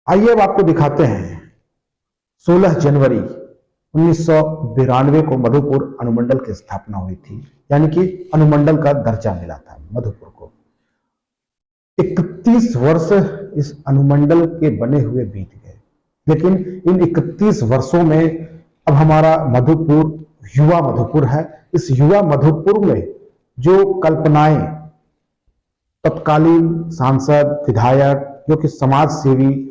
आइए अब आपको दिखाते हैं 16 जनवरी 1992 को मधुपुर अनुमंडल की स्थापना हुई थी, यानी कि अनुमंडल का दर्जा मिला था मधुपुर को। 31 वर्ष इस अनुमंडल के बने हुए बीत गए, लेकिन इन 31 वर्षों में अब हमारा मधुपुर युवा मधुपुर है। इस युवा मधुपुर में जो कल्पनाएं तत्कालीन सांसद, विधायक, जो कि समाज सेवी,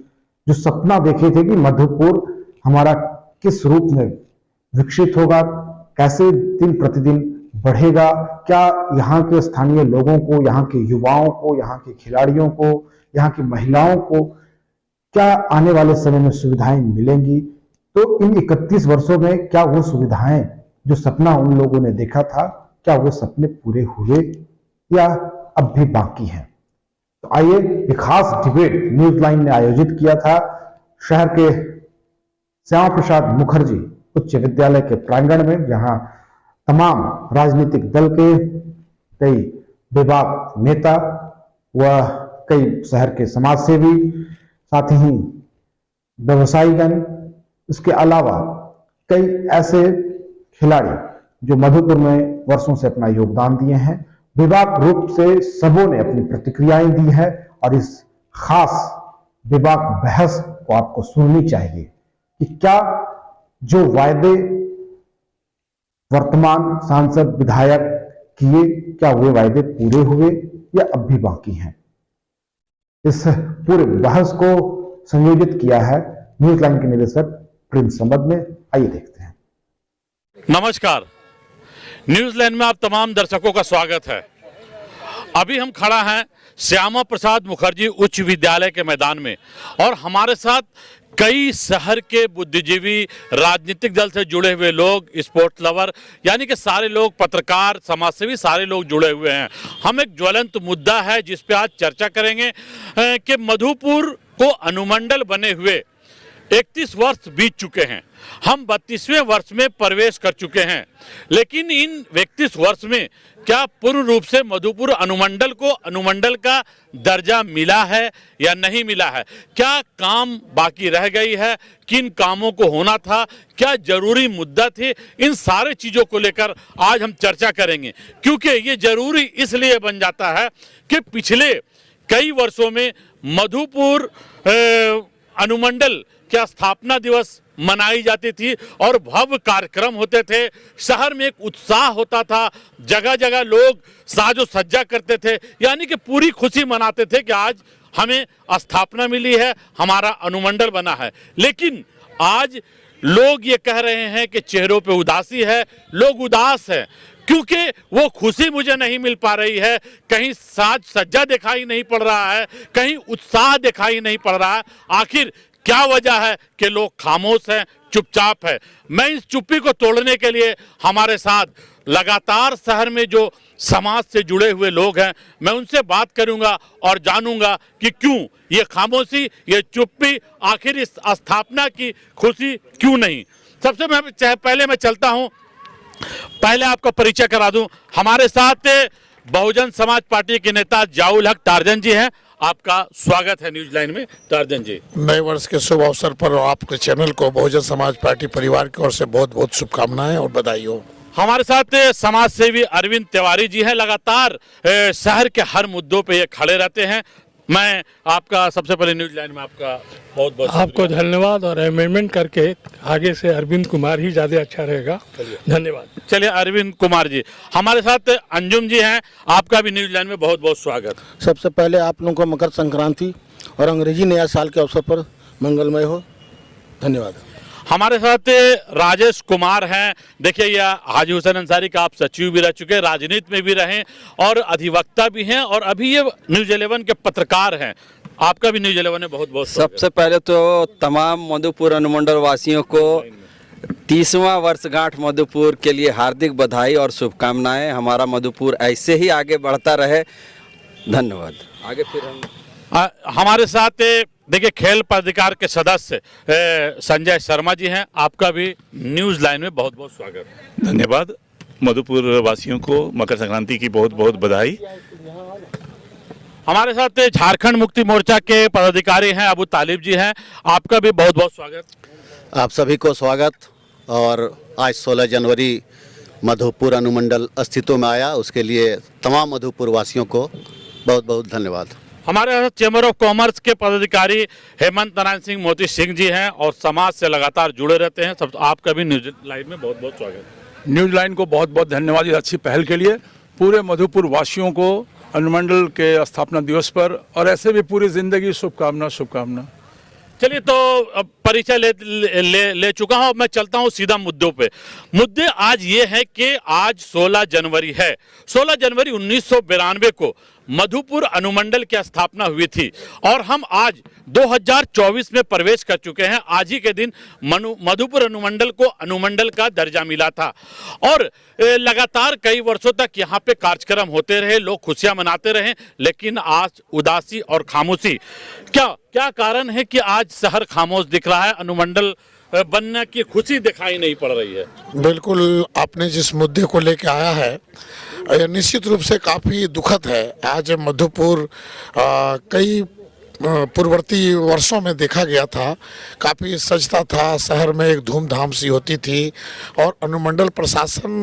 जो सपना देखे थे कि मधुपुर हमारा किस रूप में विकसित होगा, कैसे दिन प्रतिदिन बढ़ेगा, क्या यहाँ के स्थानीय लोगों को, यहाँ के युवाओं को, यहाँ के खिलाड़ियों को, यहाँ की महिलाओं को क्या आने वाले समय में सुविधाएं मिलेंगी। तो इन 31 वर्षों में क्या वो सुविधाएं, जो सपना उन लोगों ने देखा था, क्या वो सपने पूरे हुए या अब भी बाकी हैं। तो आइए एक खास डिबेट न्यूज लाइन ने आयोजित किया था शहर के श्यामा प्रसाद मुखर्जी उच्च विद्यालय के प्रांगण में, जहां तमाम राजनीतिक दल के कई विभाग नेता व कई शहर के समाज सेवी, साथ ही व्यवसायीगण, इसके अलावा कई ऐसे खिलाड़ी जो मधुपुर में वर्षों से अपना योगदान दिए हैं, विभाग रूप से सबों ने अपनी प्रतिक्रियाएं दी है। और इस खास विभाग बहस को आपको सुननी चाहिए कि क्या जो वायदे वर्तमान सांसद, विधायक किए, क्या वे वायदे पूरे हुए या अब भी बाकी हैं। इस पूरे बहस को संयोजित किया है न्यूज लाइन के निदेशक प्रिंस संबद ने। आइए देखते हैं। नमस्कार, न्यूज लाइन में आप तमाम दर्शकों का स्वागत है। अभी हम खड़ा हैं श्यामा प्रसाद मुखर्जी उच्च विद्यालय के मैदान में और हमारे साथ कई शहर के बुद्धिजीवी, राजनीतिक दल से जुड़े हुए लोग, स्पोर्ट्स लवर, यानी कि सारे लोग, पत्रकार, समाजसेवी, सारे लोग जुड़े हुए हैं। हम एक ज्वलंत मुद्दा है जिस पे आज चर्चा करेंगे कि मधुपुर को अनुमंडल बने हुए 31 वर्ष बीत चुके हैं। हम 32वें वर्ष में प्रवेश कर चुके हैं, लेकिन इन 31 वर्ष में क्या पूर्ण रूप से मधुपुर अनुमंडल को अनुमंडल का दर्जा मिला है या नहीं मिला है? क्या काम बाकी रह गई है? किन कामों को होना था? क्या जरूरी मुद्दा थे? इन सारे चीज़ों को लेकर आज हम चर्चा करेंगे, क्योंकि ये जरूरी इसलिए बन जाता है कि पिछले कई वर्षों में मधुपुर अनुमंडल क्या स्थापना दिवस मनाई जाती थी और भव्य कार्यक्रम होते थे। शहर में एक उत्साह होता था, जगह जगह लोग साजो सज्जा करते थे, यानी कि पूरी खुशी मनाते थे कि आज हमें स्थापना मिली है, हमारा अनुमंडल बना है। लेकिन आज लोग ये कह रहे हैं कि चेहरों पे उदासी है, लोग उदास हैं क्योंकि वो खुशी मुझे नहीं मिल पा रही है। कहीं साज सज्जा दिखाई नहीं पड़ रहा है, कहीं उत्साह दिखाई नहीं पड़ रहा है। आखिर क्या वजह है कि लोग खामोश हैं, चुपचाप है? मैं इस चुप्पी को तोड़ने के लिए हमारे साथ लगातार शहर में जो समाज से जुड़े हुए लोग हैं, मैं उनसे बात करूंगा और जानूंगा कि क्यों ये खामोशी, ये चुप्पी, आखिर इस स्थापना की खुशी क्यों नहीं। सबसे पहले मैं चलता हूं, पहले आपका परिचय करा दूं। हमारे साथ बहुजन समाज पार्टी के नेता जाउल हक टार्जन जी हैं। आपका स्वागत है न्यूज लाइन में टार्जन जी। नए वर्ष के शुभ अवसर पर आपके चैनल को बहुजन समाज पार्टी परिवार की ओर से बहुत बहुत शुभकामनाएं और बधाई हो। हमारे साथ समाज सेवी अरविंद तिवारी जी हैं। लगातार शहर के हर मुद्दों पे ये खड़े रहते हैं। मैं आपका सबसे पहले न्यूज लाइन में आपका बहुत बहुत आपको धन्यवाद, और अमेंडमेंट करके आगे से अरविंद कुमार ही ज़्यादा अच्छा रहेगा। धन्यवाद। चलिए अरविंद कुमार जी, हमारे साथ अंजुम जी हैं। आपका भी न्यूज लाइन में बहुत बहुत स्वागत। सबसे पहले आप लोगों को मकर संक्रांति और अंग्रेजी नया साल के अवसर पर मंगलमय हो। धन्यवाद। हमारे साथ राजेश कुमार हैं। देखिए, यह हाजी हुसैन अंसारी का आप सचिव भी रह चुके, राजनीति में भी रहे और अधिवक्ता भी हैं, और अभी ये न्यूज 11 के पत्रकार हैं। आपका भी न्यूज 11 में बहुत बहुत सबसे पहले तो तमाम मधुपुर अनुमंडल वासियों को 30वां वर्षगांठ मधुपुर के लिए हार्दिक बधाई और शुभकामनाएं। हमारा मधुपुर ऐसे ही आगे बढ़ता रहे। धन्यवाद। आगे फिर हम हमारे साथ देखिए खेल प्राधिकार के सदस्य संजय शर्मा जी हैं। आपका भी न्यूज लाइन में बहुत बहुत स्वागत। धन्यवाद। मधुपुर वासियों को मकर संक्रांति की बहुत बहुत बधाई। हमारे साथ झारखंड मुक्ति मोर्चा के पदाधिकारी हैं अबू तालिब जी हैं, आपका भी बहुत बहुत स्वागत। आप सभी को स्वागत। और आज 16 जनवरी मधुपुर अनुमंडल अस्तित्व में आया, उसके लिए तमाम मधुपुर वासियों को बहुत बहुत धन्यवाद। हमारे साथ चैम्बर ऑफ कॉमर्स के पदाधिकारी हेमंत नारायण सिंह मोती सिंह जी हैं और समाज से लगातार जुड़े रहते हैं। सब आपका भी न्यूज लाइन में बहुत बहुत स्वागत। न्यूज लाइन को बहुत बहुत धन्यवाद इस अच्छी पहल के लिए। पूरे मधुपुर वासियों को अनुमंडल के स्थापना दिवस पर और ऐसे भी पूरी जिंदगी शुभकामना। चलिए, तो अब परिचय ले चुका हूं, मैं चलता हूं सीधा मुद्दों पे। मुद्दे आज ये है कि आज 16 जनवरी है। 16 जनवरी 1992 को मधुपुर अनुमंडल की स्थापना हुई थी और हम आज 2024 में प्रवेश कर चुके हैं। आज ही के दिन मधुपुर अनुमंडल को अनुमंडल का दर्जा मिला था और लगातार कई वर्षों तक यहाँ पे कार्यक्रम होते रहे, लोग खुशियां मनाते रहे, लेकिन आज उदासी और खामोशी। क्या कारण है कि आज शहर खामोश दिख रहा है, अनुमंडल बनने की खुशी दिखाई नहीं पड़ रही है? बिल्कुल, आपने जिस मुद्दे को लेके आया है यह निश्चित रूप से काफ़ी दुखद है। आज मधुपुर कई पूर्ववर्ती वर्षों में देखा गया था, काफ़ी सजता था, शहर में एक धूमधाम सी होती थी और अनुमंडल प्रशासन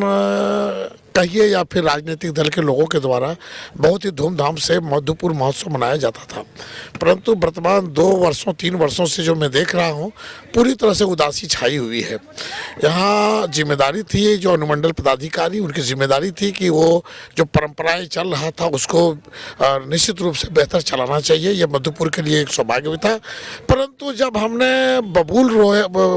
कहिए या फिर राजनीतिक दल के लोगों के द्वारा बहुत ही धूमधाम से मधुपुर महोत्सव मनाया जाता था। परंतु वर्तमान 2-3 वर्षों से जो मैं देख रहा हूँ, पूरी तरह से उदासी छाई हुई है। यहाँ जिम्मेदारी थी जो अनुमंडल पदाधिकारी, उनकी जिम्मेदारी थी कि वो जो परंपराएं चल रहा था उसको निश्चित रूप से बेहतर चलाना चाहिए। यह मधुपुर के लिए एक सौभाग्य भी था। परंतु जब हमने बबूल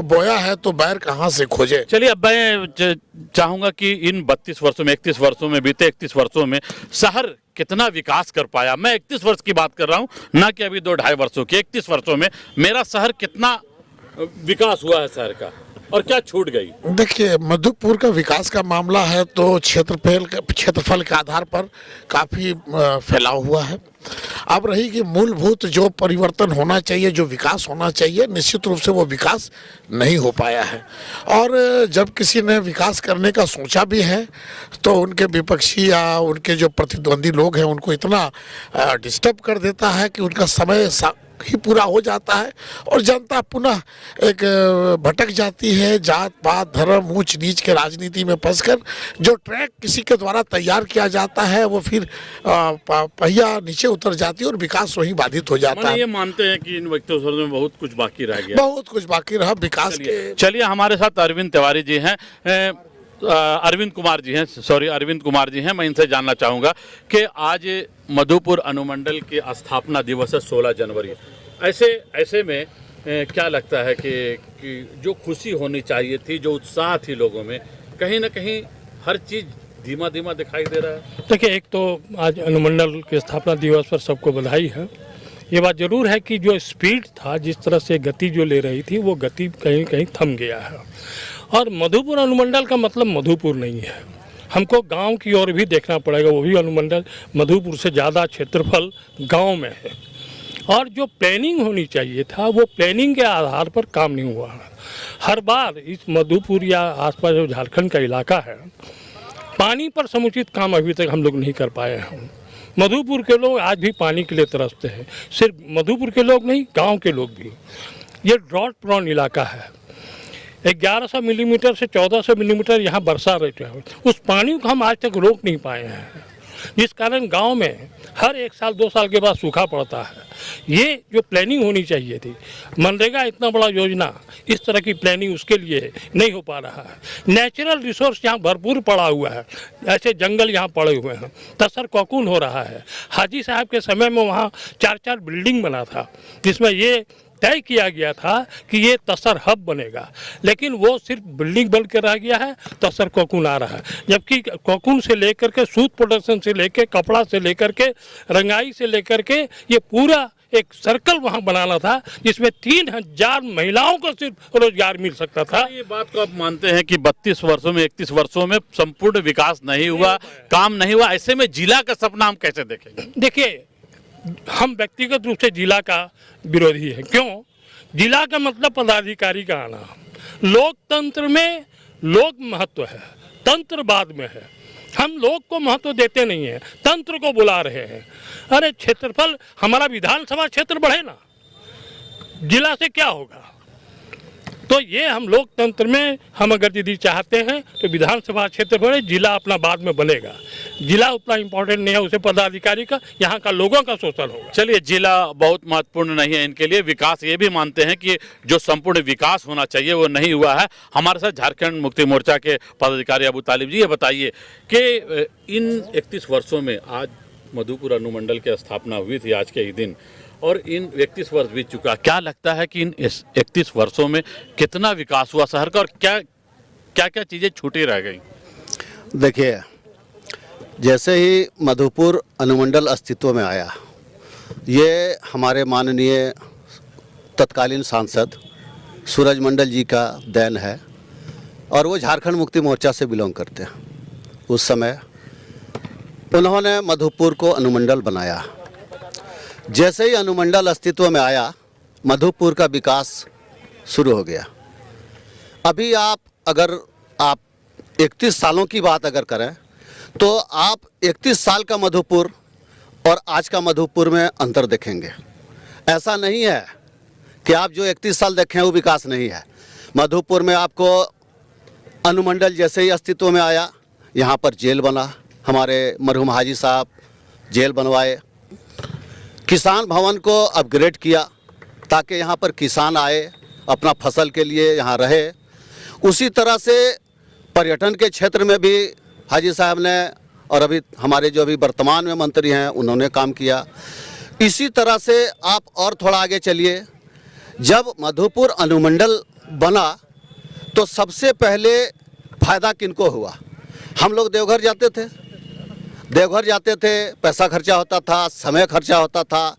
बोया है तो बैर कहाँ से खोजे। चलिए, अब मैं चाहूंगा कि इन 32 वर्षों में, 31 वर्षों में, बीते 31 वर्षों में शहर कितना विकास कर पाया। मैं 31 वर्ष की बात कर रहा हूं, ना कि अभी 2-2.5 वर्षों की। 31 वर्षों में मेरा शहर कितना विकास हुआ है शहर का और क्या छूट गई? देखिए, मधुपुर का विकास का मामला है तो क्षेत्रफल के आधार पर काफ़ी फैलाव हुआ है। अब रही कि मूलभूत जो परिवर्तन होना चाहिए, जो विकास होना चाहिए, निश्चित रूप से वो विकास नहीं हो पाया है। और जब किसी ने विकास करने का सोचा भी है तो उनके विपक्षी या उनके जो प्रतिद्वंदी लोग हैं उनको इतना डिस्टर्ब कर देता है कि उनका समय ही पूरा हो जाता है और जनता पुनः एक भटक जाती है। जात पात, धर्म, ऊंच नीच के राजनीति में फंसकर जो ट्रैक किसी के द्वारा तैयार किया जाता है वो फिर पहिया नीचे उतर जाती है और विकास वहीं बाधित हो जाता है। ये मानते हैं कि इन वर्षों में बहुत कुछ बाकी रह गया, बहुत कुछ बाकी रहा विकास के। चलिए, हमारे साथ अरविंद तिवारी जी हैं, अरविंद कुमार जी हैं। मैं इनसे जानना चाहूँगा कि आज मधुपुर अनुमंडल की स्थापना दिवस है 16 जनवरी। ऐसे में क्या लगता है कि जो खुशी होनी चाहिए थी, जो उत्साह थी लोगों में, कहीं ना कहीं हर चीज़ धीमा धीमा दिखाई दे रहा है? देखिए, एक तो आज अनुमंडल के स्थापना दिवस पर सबको बधाई है। ये बात जरूर है कि जो स्पीड था, जिस तरह से गति जो ले रही थी, वो गति कहीं कहीं थम गया है। और मधुपुर अनुमंडल का मतलब मधुपुर नहीं है, हमको गांव की ओर भी देखना पड़ेगा। वो भी अनुमंडल मधुपुर से ज़्यादा क्षेत्रफल गांव में है और जो प्लानिंग होनी चाहिए था वो प्लानिंग के आधार पर काम नहीं हुआ। हर बार इस मधुपुर या आसपास जो झारखंड का इलाका है, पानी पर समुचित काम अभी तक हम लोग नहीं कर पाए हैं। मधुपुर के लोग आज भी पानी के लिए तरसते हैं, सिर्फ मधुपुर के लोग नहीं, गांव के लोग भी। ये ड्रॉट प्रोन इलाका है। 1100 मिलीमीटर से 1400 मिलीमीटर यहाँ वर्षा रहती है। उस पानी को हम आज तक रोक नहीं पाए हैं, जिस कारण गांव में हर 1 साल 2 साल के बाद सूखा पड़ता है। ये जो प्लानिंग होनी चाहिए थी, मनरेगा इतना बड़ा योजना, इस तरह की प्लानिंग उसके लिए नहीं हो पा रहा है। नेचुरल रिसोर्स यहाँ भरपूर पड़ा हुआ है, ऐसे जंगल यहाँ पड़े हुए हैं, तसर कौकून हो रहा है। हाजी साहब के समय में वहाँ 4-4 बिल्डिंग बना था, जिसमें ये तय किया गया था कि ये तसर हब बनेगा, लेकिन वो सिर्फ बिल्डिंग बन के रह गया है, तसर कोकून आ रहा है। जबकि कोकून से लेकर के सूत प्रोडक्शन से लेकर कपड़ा से लेकर के रंगाई से लेकर के ये पूरा एक सर्कल वहाँ बनाना था, जिसमें 3000 महिलाओं को सिर्फ रोजगार मिल सकता था। ये बात को आप मानते हैं कि 32 वर्षों में, 31 वर्षों में संपूर्ण विकास नहीं हुआ, काम नहीं हुआ। ऐसे में जिला का सपना हम कैसे देखेंगे? देखिए, हम व्यक्तिगत रूप से जिला का विरोधी है। क्यों? जिला का मतलब पदाधिकारी का आना। लोकतंत्र में लोक महत्व है, तंत्र बाद में है। हम लोग को महत्व देते नहीं है, तंत्र को बुला रहे हैं। अरे क्षेत्रफल, हमारा विधानसभा क्षेत्र बढ़े ना, जिला से क्या होगा? तो ये हम लोकतंत्र में हम अगर यदि चाहते हैं तो विधानसभा क्षेत्र बढ़े, जिला अपना बाद में बनेगा। जिला उतना इम्पोर्टेंट नहीं है, उसे पदाधिकारी का, यहाँ का लोगों का शोषण होगा। चलिए, जिला बहुत महत्वपूर्ण नहीं है इनके लिए, विकास ये भी मानते हैं कि जो संपूर्ण विकास होना चाहिए वो नहीं हुआ है। हमारे साथ झारखंड मुक्ति मोर्चा के पदाधिकारी अबू तालिब जी, ये बताइए कि इन 31 वर्षों में आज मधुपुर अनुमंडल की स्थापना हुई थी आज के ही दिन, और इन 31 वर्ष बीत चुका, क्या लगता है कि इन 31 वर्षों में कितना विकास हुआ शहर का, और क्या क्या चीज़ें छूटी रह गई? देखिए, जैसे ही मधुपुर अनुमंडल अस्तित्व में आया, ये हमारे माननीय तत्कालीन सांसद सूरज मंडल जी का देन है, और वो झारखंड मुक्ति मोर्चा से बिलोंग करते हैं। उस समय उन्होंने मधुपुर को अनुमंडल बनाया। जैसे ही अनुमंडल अस्तित्व में आया, मधुपुर का विकास शुरू हो गया। अभी अगर आप 31 सालों की बात अगर करें तो आप 31 साल का मधुपुर और आज का मधुपुर में अंतर देखेंगे। ऐसा नहीं है कि आप जो 31 साल देखें वो विकास नहीं है। मधुपुर में आपको अनुमंडल जैसे ही अस्तित्व में आया, यहाँ पर जेल बना, हमारे मरहूम हाजी साहब जेल बनवाए, किसान भवन को अपग्रेड किया ताकि यहाँ पर किसान आए, अपना फसल के लिए यहाँ रहे। उसी तरह से पर्यटन के क्षेत्र में भी हाजी साहब ने, और अभी हमारे जो अभी वर्तमान में मंत्री हैं, उन्होंने काम किया। इसी तरह से आप और थोड़ा आगे चलिए, जब मधुपुर अनुमंडल बना तो सबसे पहले फ़ायदा किनको हुआ? हम लोग देवघर जाते थे, पैसा खर्चा होता था, समय खर्चा होता था।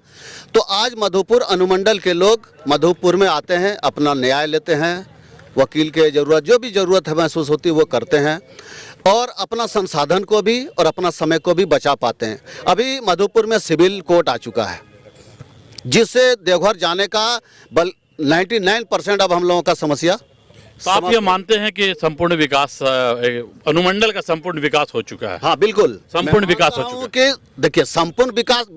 तो आज मधुपुर अनुमंडल के लोग मधुपुर में आते हैं, अपना न्याय लेते हैं, वकील के ज़रूरत जो भी ज़रूरत है महसूस होती है वो करते हैं, और अपना संसाधन को भी और अपना समय को भी बचा पाते हैं। अभी मधुपुर में सिविल कोर्ट आ चुका है, जिससे देवघर जाने का 99% अब हम लोगों का समस्या। तो आप ये मानते हैं कि संपूर्ण विकास, अनुमंडल का संपूर्ण विकास हो चुका है? हाँ, बिल्कुल संपूर्ण विकास हो चुका है। कि देखिए, संपूर्ण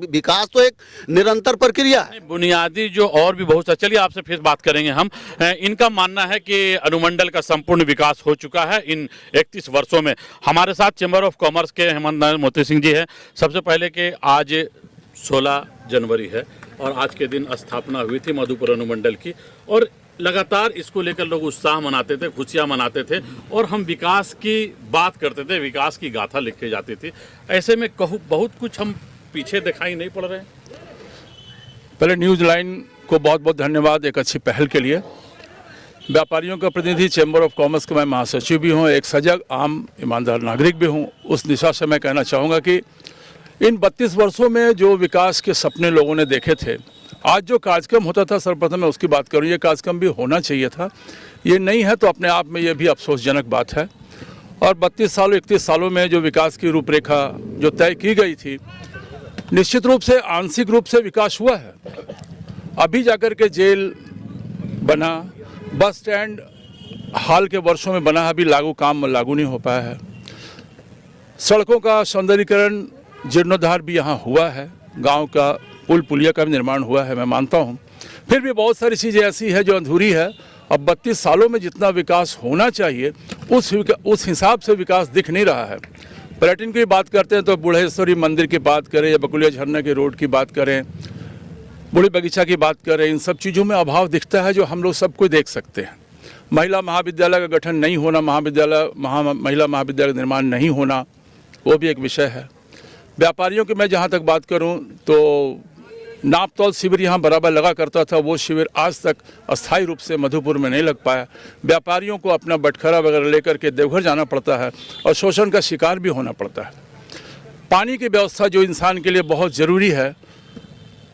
विकास तो एक निरंतर प्रक्रिया है। बुनियादी जो और भी बहुत सा, चलिए आपसे फिर बात करेंगे हम। इनका मानना है कि अनुमंडल का संपूर्ण विकास हो चुका है इन 31 वर्षों में। हमारे साथ चैम्बर ऑफ कॉमर्स के हेमंत नारायण मोती सिंह जी हैं। सबसे पहले कि आज 16 जनवरी है और आज के दिन स्थापना हुई थी मधुपुर अनुमंडल की, और लगातार इसको लेकर लोग उत्साह मनाते थे, खुशियां मनाते थे, और हम विकास की बात करते थे, विकास की गाथा लिखी जाती थी। ऐसे में कहूँ बहुत कुछ हम पीछे दिखाई नहीं पड़ रहे हैं। पहले न्यूज़ लाइन को बहुत बहुत धन्यवाद एक अच्छी पहल के लिए। व्यापारियों का प्रतिनिधि, चैम्बर ऑफ कॉमर्स का मैं महासचिव भी हूँ, एक सजग आम ईमानदार नागरिक भी हूँ। उस दिशा से मैं कहना चाहूँगा कि इन 32 वर्षों में जो विकास के सपने लोगों ने देखे थे, आज जो कार्यक्रम होता था, सर्वप्रथम मैं उसकी बात करूँ, ये कार्यक्रम भी होना चाहिए था, ये नहीं है तो अपने आप में ये भी अफसोसजनक बात है। और 32 सालों 31 सालों में जो विकास की रूपरेखा जो तय की गई थी, निश्चित रूप से आंशिक रूप से विकास हुआ है। अभी जाकर के जेल बना, बस स्टैंड हाल के वर्षों में बना, अभी काम लागू नहीं हो पाया है। सड़कों का सौंदर्यीकरण, जीर्णोद्धार भी यहाँ हुआ है, गांव का पुल पुलिया का भी निर्माण हुआ है, मैं मानता हूँ। फिर भी बहुत सारी चीज़ें ऐसी है जो अधूरी है। अब 32 सालों में जितना विकास होना चाहिए उस हिसाब से विकास दिख नहीं रहा है। पर्यटन की बात करते हैं तो बूढ़ेश्वरी मंदिर की बात करें या बकुलिया झरना के रोड की बात करें, बूढ़ी बगीचा की बात करें, इन सब चीज़ों में अभाव दिखता है जो हम लोग सबको देख सकते हैं। महिला महाविद्यालय का गठन नहीं होना, महिला महाविद्यालय का निर्माण नहीं होना, वो भी एक विषय है। व्यापारियों की मैं जहाँ तक बात करूँ तो नापतौल शिविर यहाँ बराबर लगा करता था, वो शिविर आज तक अस्थायी रूप से मधुपुर में नहीं लग पाया। व्यापारियों को अपना बटखरा वगैरह लेकर के देवघर जाना पड़ता है और शोषण का शिकार भी होना पड़ता है। पानी की व्यवस्था जो इंसान के लिए बहुत ज़रूरी है,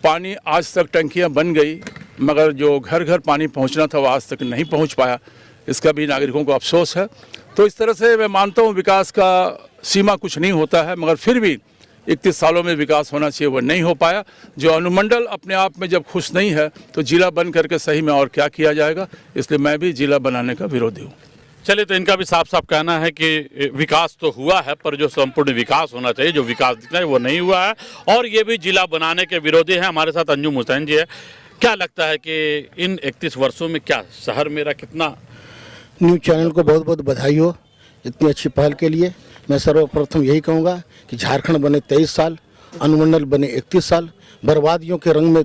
पानी आज तक टंकियाँ बन गई मगर जो घर घर पानी पहुँचना था वो आज तक नहीं पहुँच पाया, इसका भी नागरिकों को अफसोस है। तो इस तरह से मैं मानता हूँ विकास का सीमा कुछ नहीं होता है, मगर फिर भी 31 सालों में विकास होना चाहिए, वो नहीं हो पाया। जो अनुमंडल अपने आप में जब खुश नहीं है तो जिला बन करके सही में और क्या किया जाएगा, इसलिए मैं भी जिला बनाने का विरोधी हूँ। चलिए, तो इनका भी साफ साफ कहना है कि विकास तो हुआ है, पर जो संपूर्ण विकास होना चाहिए, जो विकास दिखना है वो नहीं हुआ है, और ये भी जिला बनाने के विरोधी हैं। हमारे साथ अंजुम हुसैन जी है। क्या लगता है कि इन 31 वर्षों में क्या शहर मेरा कितना? न्यूज़ चैनल को बहुत बहुत बधाई हो इतनी अच्छी पहल के लिए। मैं सर्वप्रथम यही कहूँगा कि झारखंड बने 23 साल, अनुमंडल बने 31 साल, बर्बादियों के रंग में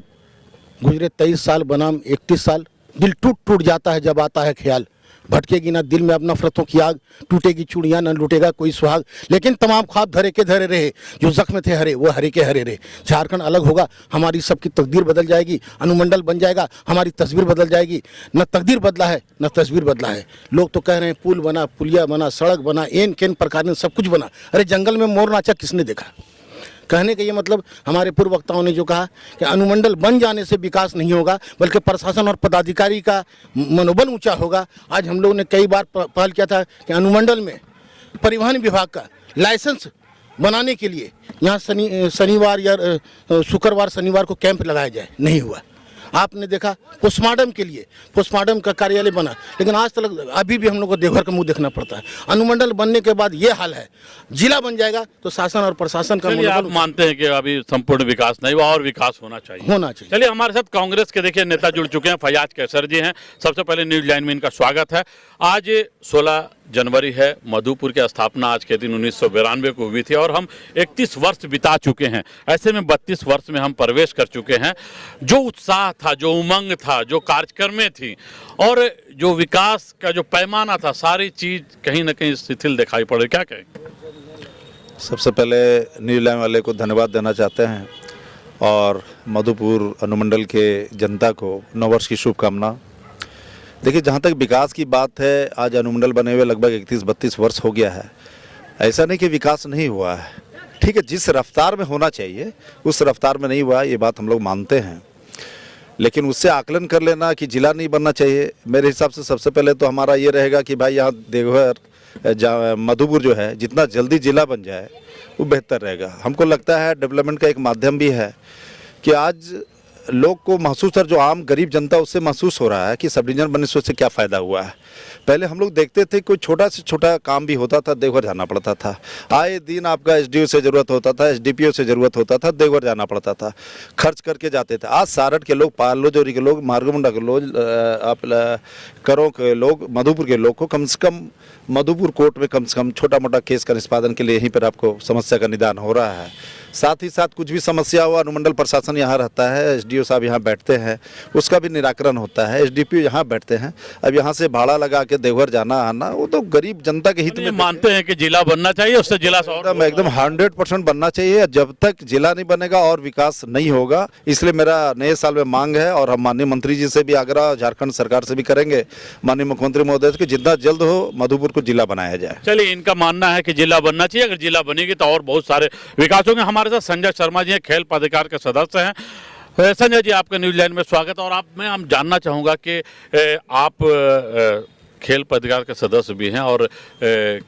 गुजरे 23 साल बनाम 31 साल। दिल टूट टूट जाता है जब आता है ख्याल, भटकेगी ना दिल में अब नफरतों की आग, टूटेगी चूड़ियाँ न लूटेगा कोई सुहाग, लेकिन तमाम ख्वाब धरे के धरे रहे, जो जख्म थे हरे वो हरे के हरे रहे। झारखंड अलग होगा, हमारी सबकी तकदीर बदल जाएगी, अनुमंडल बन जाएगा, हमारी तस्वीर बदल जाएगी। न तकदीर बदला है न तस्वीर बदला है। लोग तो कह रहे हैं पुल बना, पुलिया बना, सड़क बना, एन केन प्रकार ने सब कुछ बना। अरे जंगल में मोर नाचा किसने देखा? कहने का ये मतलब हमारे पूर्व वक्ताओं ने जो कहा कि अनुमंडल बन जाने से विकास नहीं होगा, बल्कि प्रशासन और पदाधिकारी का मनोबल ऊंचा होगा। आज हम लोगों ने कई बार पहल किया था कि अनुमंडल में परिवहन विभाग का लाइसेंस बनाने के लिए यहाँ शनिवार या शुक्रवार शनिवार को कैंप लगाया जाए, नहीं हुआ। आपने देखा पोस्टमार्टम के लिए पोस्टमार्टम का कार्यालय बना, लेकिन आज तक अभी भी हम लोग को देवघर का मुंह देखना पड़ता है। अनुमंडल बनने के बाद ये हाल है, जिला बन जाएगा तो शासन और प्रशासन का आप मानते हैं कि अभी संपूर्ण विकास नहीं हुआ और विकास होना चाहिए? चलिए, हमारे साथ कांग्रेस के देखिए नेता जुड़ चुके हैं। फयाज कैसर जी हैं। सबसे पहले न्यूज लाइन में इनका स्वागत है। आज 16 जनवरी है, मधुपुर की स्थापना आज के दिन 1992 को हुई थी और हम 31 वर्ष बिता चुके हैं। ऐसे में 32 वर्ष में हम प्रवेश कर चुके हैं। जो उत्साह था, जो उमंग था, जो कार्यक्रमें थी और जो विकास का जो पैमाना था, सारी चीज कहीं ना कहीं शिथिल दिखाई पड़ रही। क्या कहें? सबसे पहले न्यूज लाइन वाले को धन्यवाद देना चाहते हैं और मधुपुर अनुमंडल के जनता को नववर्ष की शुभकामना। देखिए, जहाँ तक विकास की बात है, आज अनुमंडल बने हुए लगभग 31-32 वर्ष हो गया है। ऐसा नहीं कि विकास नहीं हुआ है, ठीक है, जिस रफ्तार में होना चाहिए उस रफ्तार में नहीं हुआ, ये बात हम लोग मानते हैं। लेकिन उससे आकलन कर लेना कि जिला नहीं बनना चाहिए, मेरे हिसाब से सबसे पहले तो हमारा ये रहेगा कि भाई यहाँ देवघर मधुपुर जो है जितना जल्दी जिला बन जाए वो बेहतर रहेगा। हमको लगता है डेवलपमेंट का एक माध्यम भी है कि आज लोग को महसूस है, जो आम गरीब जनता उससे महसूस हो रहा है कि सब डिवीजन बनने से क्या फ़ायदा हुआ है। पहले हम लोग देखते थे कोई छोटा से छोटा काम भी होता था देवघर जाना पड़ता था, आए दिन आपका एसडीओ से ज़रूरत होता था, एसडीपीओ से ज़रूरत होता था, देवघर जाना पड़ता था, खर्च करके जाते थे। आज सारठ के लोग, पालोजोरी के लोग, मार्गमुंडा के लोग, आप करों के लोग, मधुपुर के लोग को कम से कम मधुपुर कोर्ट में कम से कम छोटा मोटा केस का निष्पादन के लिए यहीं पर आपको समस्या का निदान हो रहा है। साथ ही साथ कुछ भी समस्या हो, अनुमंडल प्रशासन यहाँ रहता है, एसडीओ साहब यहाँ बैठते हैं, उसका भी निराकरण होता है, एसडीपीओ यहाँ बैठते हैं। अब यहाँ से भाड़ा लगा के देवघर जाना आना, वो तो गरीब जनता के हित में मानते हैं कि जिला बनना चाहिए, उससे जिला एकदम 100% बनना चाहिए। जब तक जिला नहीं बनेगा और विकास नहीं होगा, इसलिए मेरा नए साल में मांग है और हम माननीय मंत्री जी से भी आग्रह झारखंड सरकार से भी करेंगे, माननीय मुख्यमंत्री महोदय से, जितना जल्द हो मधुपुर को जिला बनाया जाए। चलिए, इनका मानना है कि जिला बनना चाहिए, अगर जिला बनेगी तो और बहुत सारे विकास होंगे। हमारे साथ संजय शर्मा जी हैं, खेल प्राधिकार के सदस्य हैं। संजय जी, आपका न्यूज लाइन में स्वागत। और हम जानना चाहूँगा कि आप खेल प्राधिकार के सदस्य भी हैं और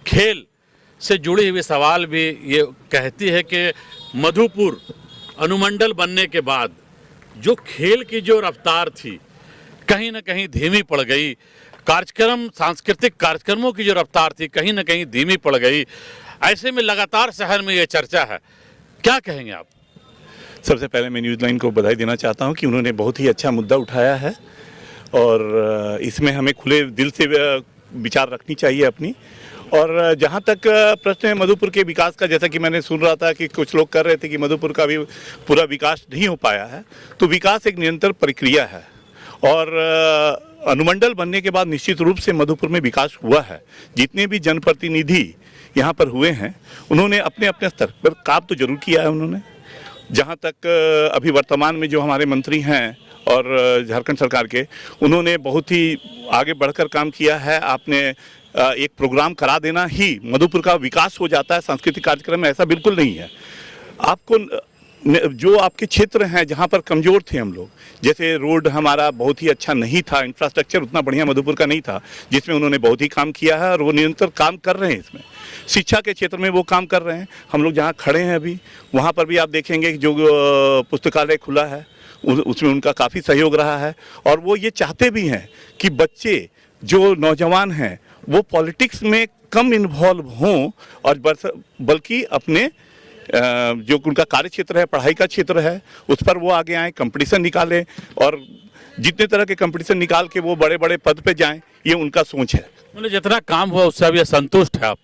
खेल से जुड़े हुए सवाल भी ये कहती है कि मधुपुर अनुमंडल बनने के बाद जो खेल की जो रफ्तार थी कहीं ना कहीं धीमी पड़ गई, कार्यक्रम, सांस्कृतिक कार्यक्रमों की जो रफ्तार थी कहीं ना कहीं धीमी पड़ गई। ऐसे में लगातार शहर में ये चर्चा है, क्या कहेंगे आप? सबसे पहले मैं न्यूज़ लाइन को बधाई देना चाहता हूं कि उन्होंने बहुत ही अच्छा मुद्दा उठाया है और इसमें हमें खुले दिल से विचार रखनी चाहिए अपनी। और जहां तक प्रश्न है मधुपुर के विकास का, जैसा कि मैंने सुन रहा था कि कुछ लोग कर रहे थे कि मधुपुर का भी पूरा विकास नहीं हो पाया है, तो विकास एक निरंतर प्रक्रिया है और अनुमंडल बनने के बाद निश्चित रूप से मधुपुर में विकास हुआ है। जितने भी जनप्रतिनिधि यहाँ पर हुए हैं उन्होंने अपने अपने स्तर पर काम तो जरूर किया है उन्होंने। जहाँ तक अभी वर्तमान में जो हमारे मंत्री हैं और झारखंड सरकार के, उन्होंने बहुत ही आगे बढ़कर काम किया है। आपने एक प्रोग्राम करा देना ही मधुपुर का विकास हो जाता है, सांस्कृतिक कार्यक्रम में ऐसा बिल्कुल नहीं है। आपको जो आपके क्षेत्र हैं जहाँ पर कमज़ोर थे हम लोग, जैसे रोड हमारा बहुत ही अच्छा नहीं था, इंफ्रास्ट्रक्चर उतना बढ़िया मधुपुर का नहीं था, जिसमें उन्होंने बहुत ही काम किया है और वो निरंतर काम कर रहे हैं। इसमें शिक्षा के क्षेत्र में वो काम कर रहे हैं। हम लोग जहाँ खड़े हैं अभी, वहाँ पर भी आप देखेंगे कि जो पुस्तकालय खुला है उसमें उनका काफ़ी सहयोग रहा है और वो ये चाहते भी हैं कि बच्चे जो नौजवान हैं वो पॉलिटिक्स में कम इन्वॉल्व हों और बल्कि अपने जो उनका कार्य क्षेत्र है, पढ़ाई का क्षेत्र है, उस पर वो आगे आएँ, कंपटीशन निकालें और जितने तरह के कंपटीशन निकाल के वो बड़े बड़े पद पे जाएं, ये उनका सोच है। मतलब जितना काम हुआ उससे अभी संतुष्ट है आप?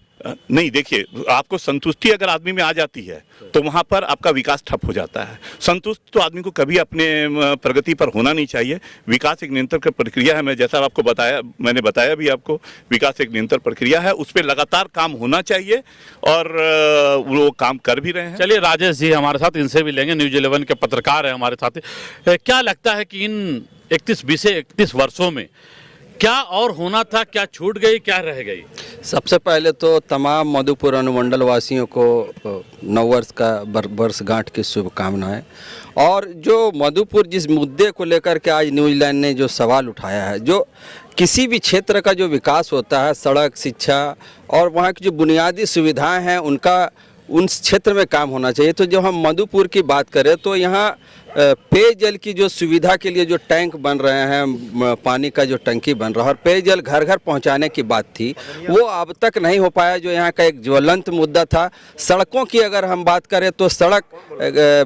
नहीं, देखिए, आपको संतुष्टि अगर आदमी में आ जाती है तो वहाँ पर आपका विकास ठप हो जाता है। संतुष्ट तो आदमी को कभी अपने प्रगति पर होना नहीं चाहिए। विकास एक निरंतर प्रक्रिया है। मैं जैसा आपको बताया, मैंने बताया भी आपको, विकास एक निरंतर प्रक्रिया है, उस पर लगातार काम होना चाहिए और वो काम कर भी रहे हैं। चलिए, राजेश जी हमारे साथ, इनसे भी लेंगे, न्यूज 11 के पत्रकार हैं हमारे साथ। क्या लगता है कि इन 31 वर्षों में क्या और होना था, क्या छूट गई, क्या रह गई? सबसे पहले तो तमाम मधुपुर अनुमंडल वासियों को नववर्ष का वर्षगांठ की शुभकामनाएं। और जो मधुपुर जिस मुद्दे को लेकर के आज न्यूजीलैंड ने जो सवाल उठाया है, जो किसी भी क्षेत्र का जो विकास होता है, सड़क, शिक्षा और वहाँ की जो बुनियादी सुविधाएं हैं, उनका उन क्षेत्र में काम होना चाहिए। तो जब हम मधुपुर की बात करें तो यहाँ पेयजल की जो सुविधा के लिए जो टैंक बन रहे हैं, पानी का जो टंकी बन रहा है और पेयजल घर घर पहुंचाने की बात थी, वो अब तक नहीं हो पाया, जो यहाँ का एक ज्वलंत मुद्दा था। सड़कों की अगर हम बात करें तो सड़क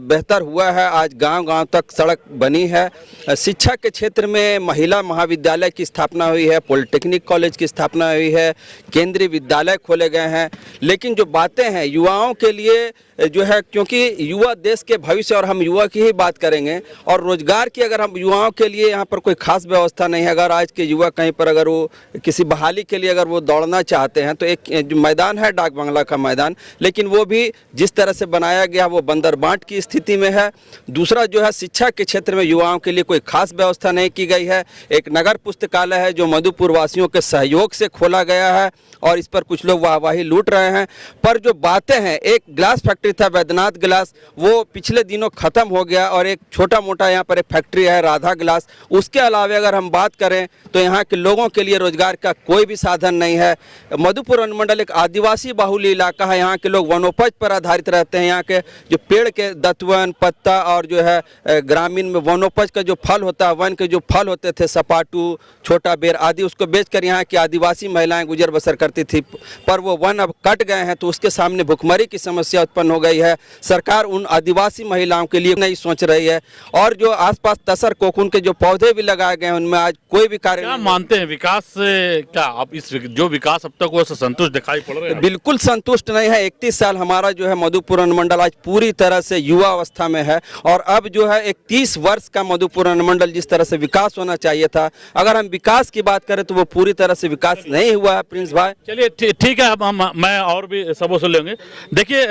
बेहतर हुआ है, आज गांव-गांव तक सड़क बनी है। शिक्षा के क्षेत्र में महिला महाविद्यालय की स्थापना हुई है, पॉलिटेक्निक कॉलेज की स्थापना हुई है, केंद्रीय विद्यालय खोले गए हैं। लेकिन जो बातें हैं युवाओं के लिए जो है, क्योंकि युवा देश के भविष्य और हम युवा की ही बात करेंगे, और रोजगार की अगर हम युवाओं के लिए यहाँ पर कोई खास व्यवस्था नहीं है। अगर आज के युवा कहीं पर अगर वो किसी बहाली के लिए अगर वो दौड़ना चाहते हैं तो एक जो मैदान है डाक बंगला का मैदान, लेकिन वो भी जिस तरह से बनाया गया वो बंदरबांट की स्थिति में है। दूसरा जो है, शिक्षा के क्षेत्र में युवाओं के लिए कोई खास व्यवस्था नहीं की गई है। एक नगर पुस्तकालय है जो मधुपुर वासियों के सहयोग से खोला गया है और इस पर कुछ लोग वाहवाही लूट रहे हैं। पर जो बातें हैं, एक ग्लास फैक्ट्री था वैद्यनाथ ग्लास, वो पिछले दिनों खत्म हो गया और एक छोटा मोटा यहाँ पर एक फैक्ट्री है राधा ग्लास। उसके अलावा अगर हम बात करें तो यहाँ के लोगों के लिए रोजगार का कोई भी साधन नहीं है। मधुपुर अनुमंडल एक आदिवासी बाहुल्य इलाका है, यहाँ के लोग वनोपज पर आधारित रहते हैं। यहाँ के जो पेड़ के दतवन, पत्ता और जो है ग्रामीण में वनोपज का जो फल होता है, वन के जो फल होते थे, सपाटू, छोटा बेर आदि, उसको बेचकर यहाँ की आदिवासी महिलाएं गुजर बसर करती थी। पर वो वन अब कट गए हैं तो उसके सामने भुखमरी की समस्या उत्पन्न हो गई है। सरकार उन आदिवासी महिलाओं के लिए नहीं सोच रही है और जो आसपास तसर कोकुन के जो पौधे भी लगाए गए हैं उनमें आज कोई भी कार्य क्या मानते हैं विकास से? क्या आप इस जो विकास अब तक वो संतुष्ट दिखाई पड़ रहे हैं? बिल्कुल संतुष्ट नहीं है। 31 साल हमारा जो है मधुपुर अनुमंडल आज पूरी तरह से युवा अवस्था में है और अब जो है 31 वर्ष का मधुपुर अनुमंडल जिस तरह से विकास होना चाहिए था, अगर हम विकास की बात करें तो वो पूरी तरह से विकास नहीं हुआ है। प्रिंस भाई, चलिए ठीक है, मैं और भी सबों से लेंगे। देखिए,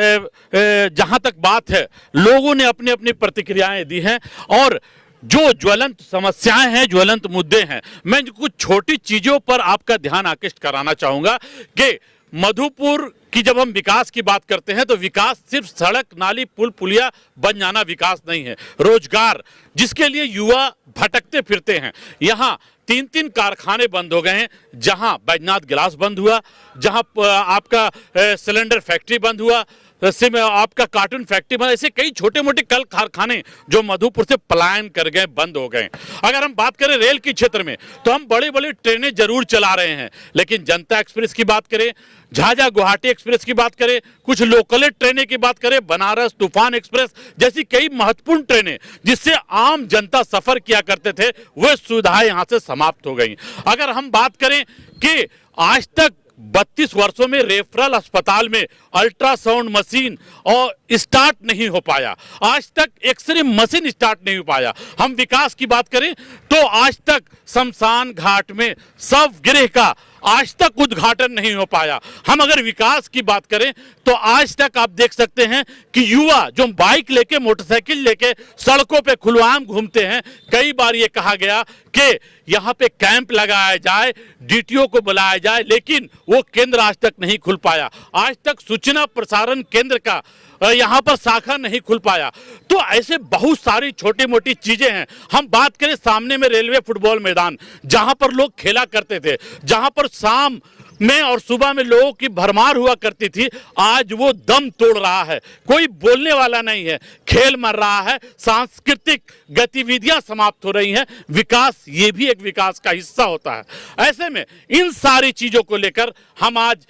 जहां तक बात है, लोगों ने अपनी अपनी प्रतिक्रियाएं दी हैं और जो ज्वलंत समस्याएं हैं, ज्वलंत मुद्दे हैं, मैं कुछ छोटी चीजों पर आपका ध्यान आकृष्ट कराना चाहूंगा कि मधुपुर की जब हम विकास की बात करते हैं तो विकास सिर्फ सड़क, नाली, पुल, पुलिया बन जाना विकास नहीं है। रोजगार जिसके लिए युवा भटकते फिरते हैं। यहाँ 3 कारखाने बंद हो गए हैं, जहां बैजनाथ गिलास बंद हुआ, जहां आपका सिलेंडर फैक्ट्री बंद हुआ, में आपका कार्टून फैक्ट्री बंद, ऐसे कई छोटे मोटे कल कारखाने जो मधुपुर से पलायन कर गए, बंद हो गए। अगर हम बात करें रेल के क्षेत्र में तो हम बड़ी बड़ी ट्रेनें जरूर चला रहे हैं, लेकिन जनता एक्सप्रेस की बात करें, झाझा गुवाहाटी एक्सप्रेस की बात करें, कुछ लोकल ट्रेनें की बात करें, बनारस तूफान एक्सप्रेस जैसी कई महत्वपूर्ण ट्रेनें जिससे आम जनता सफर किया करते थे, वह सुविधाएं यहां से समाप्त हो गई। अगर हम बात करें कि आज तक 32 वर्षों में रेफरल अस्पताल में अल्ट्रासाउंड मशीन और स्टार्ट नहीं हो पाया, आज तक एक्सरे मशीन स्टार्ट नहीं हो पाया। हम विकास की बात करें तो आज तक शमशान घाट में शव गृह का आज तक उद्घाटन नहीं हो पाया। हम अगर विकास की बात करें तो आज तक आप देख सकते हैं कि युवा जो बाइक लेके, मोटरसाइकिल लेके सड़कों पे खुलेआम घूमते हैं। कई बार ये कहा गया कि यहाँ पे कैंप लगाया जाए, डीटीओ को बुलाया जाए, लेकिन वो केंद्र आज तक नहीं खुल पाया। आज तक सूचना प्रसारण केंद्र का यहाँ पर शाखा नहीं खुल पाया। तो ऐसे बहुत सारी छोटी मोटी चीजें हैं। हम बात करें सामने में रेलवे फुटबॉल मैदान, जहां पर लोग खेला करते थे, जहां पर शाम में और सुबह में लोगों की भरमार हुआ करती थी, आज वो दम तोड़ रहा है। कोई बोलने वाला नहीं है, खेल मर रहा है, सांस्कृतिक गतिविधियां समाप्त हो रही हैं। विकास, ये भी एक विकास का हिस्सा होता है। ऐसे में इन सारी चीजों को लेकर हम आज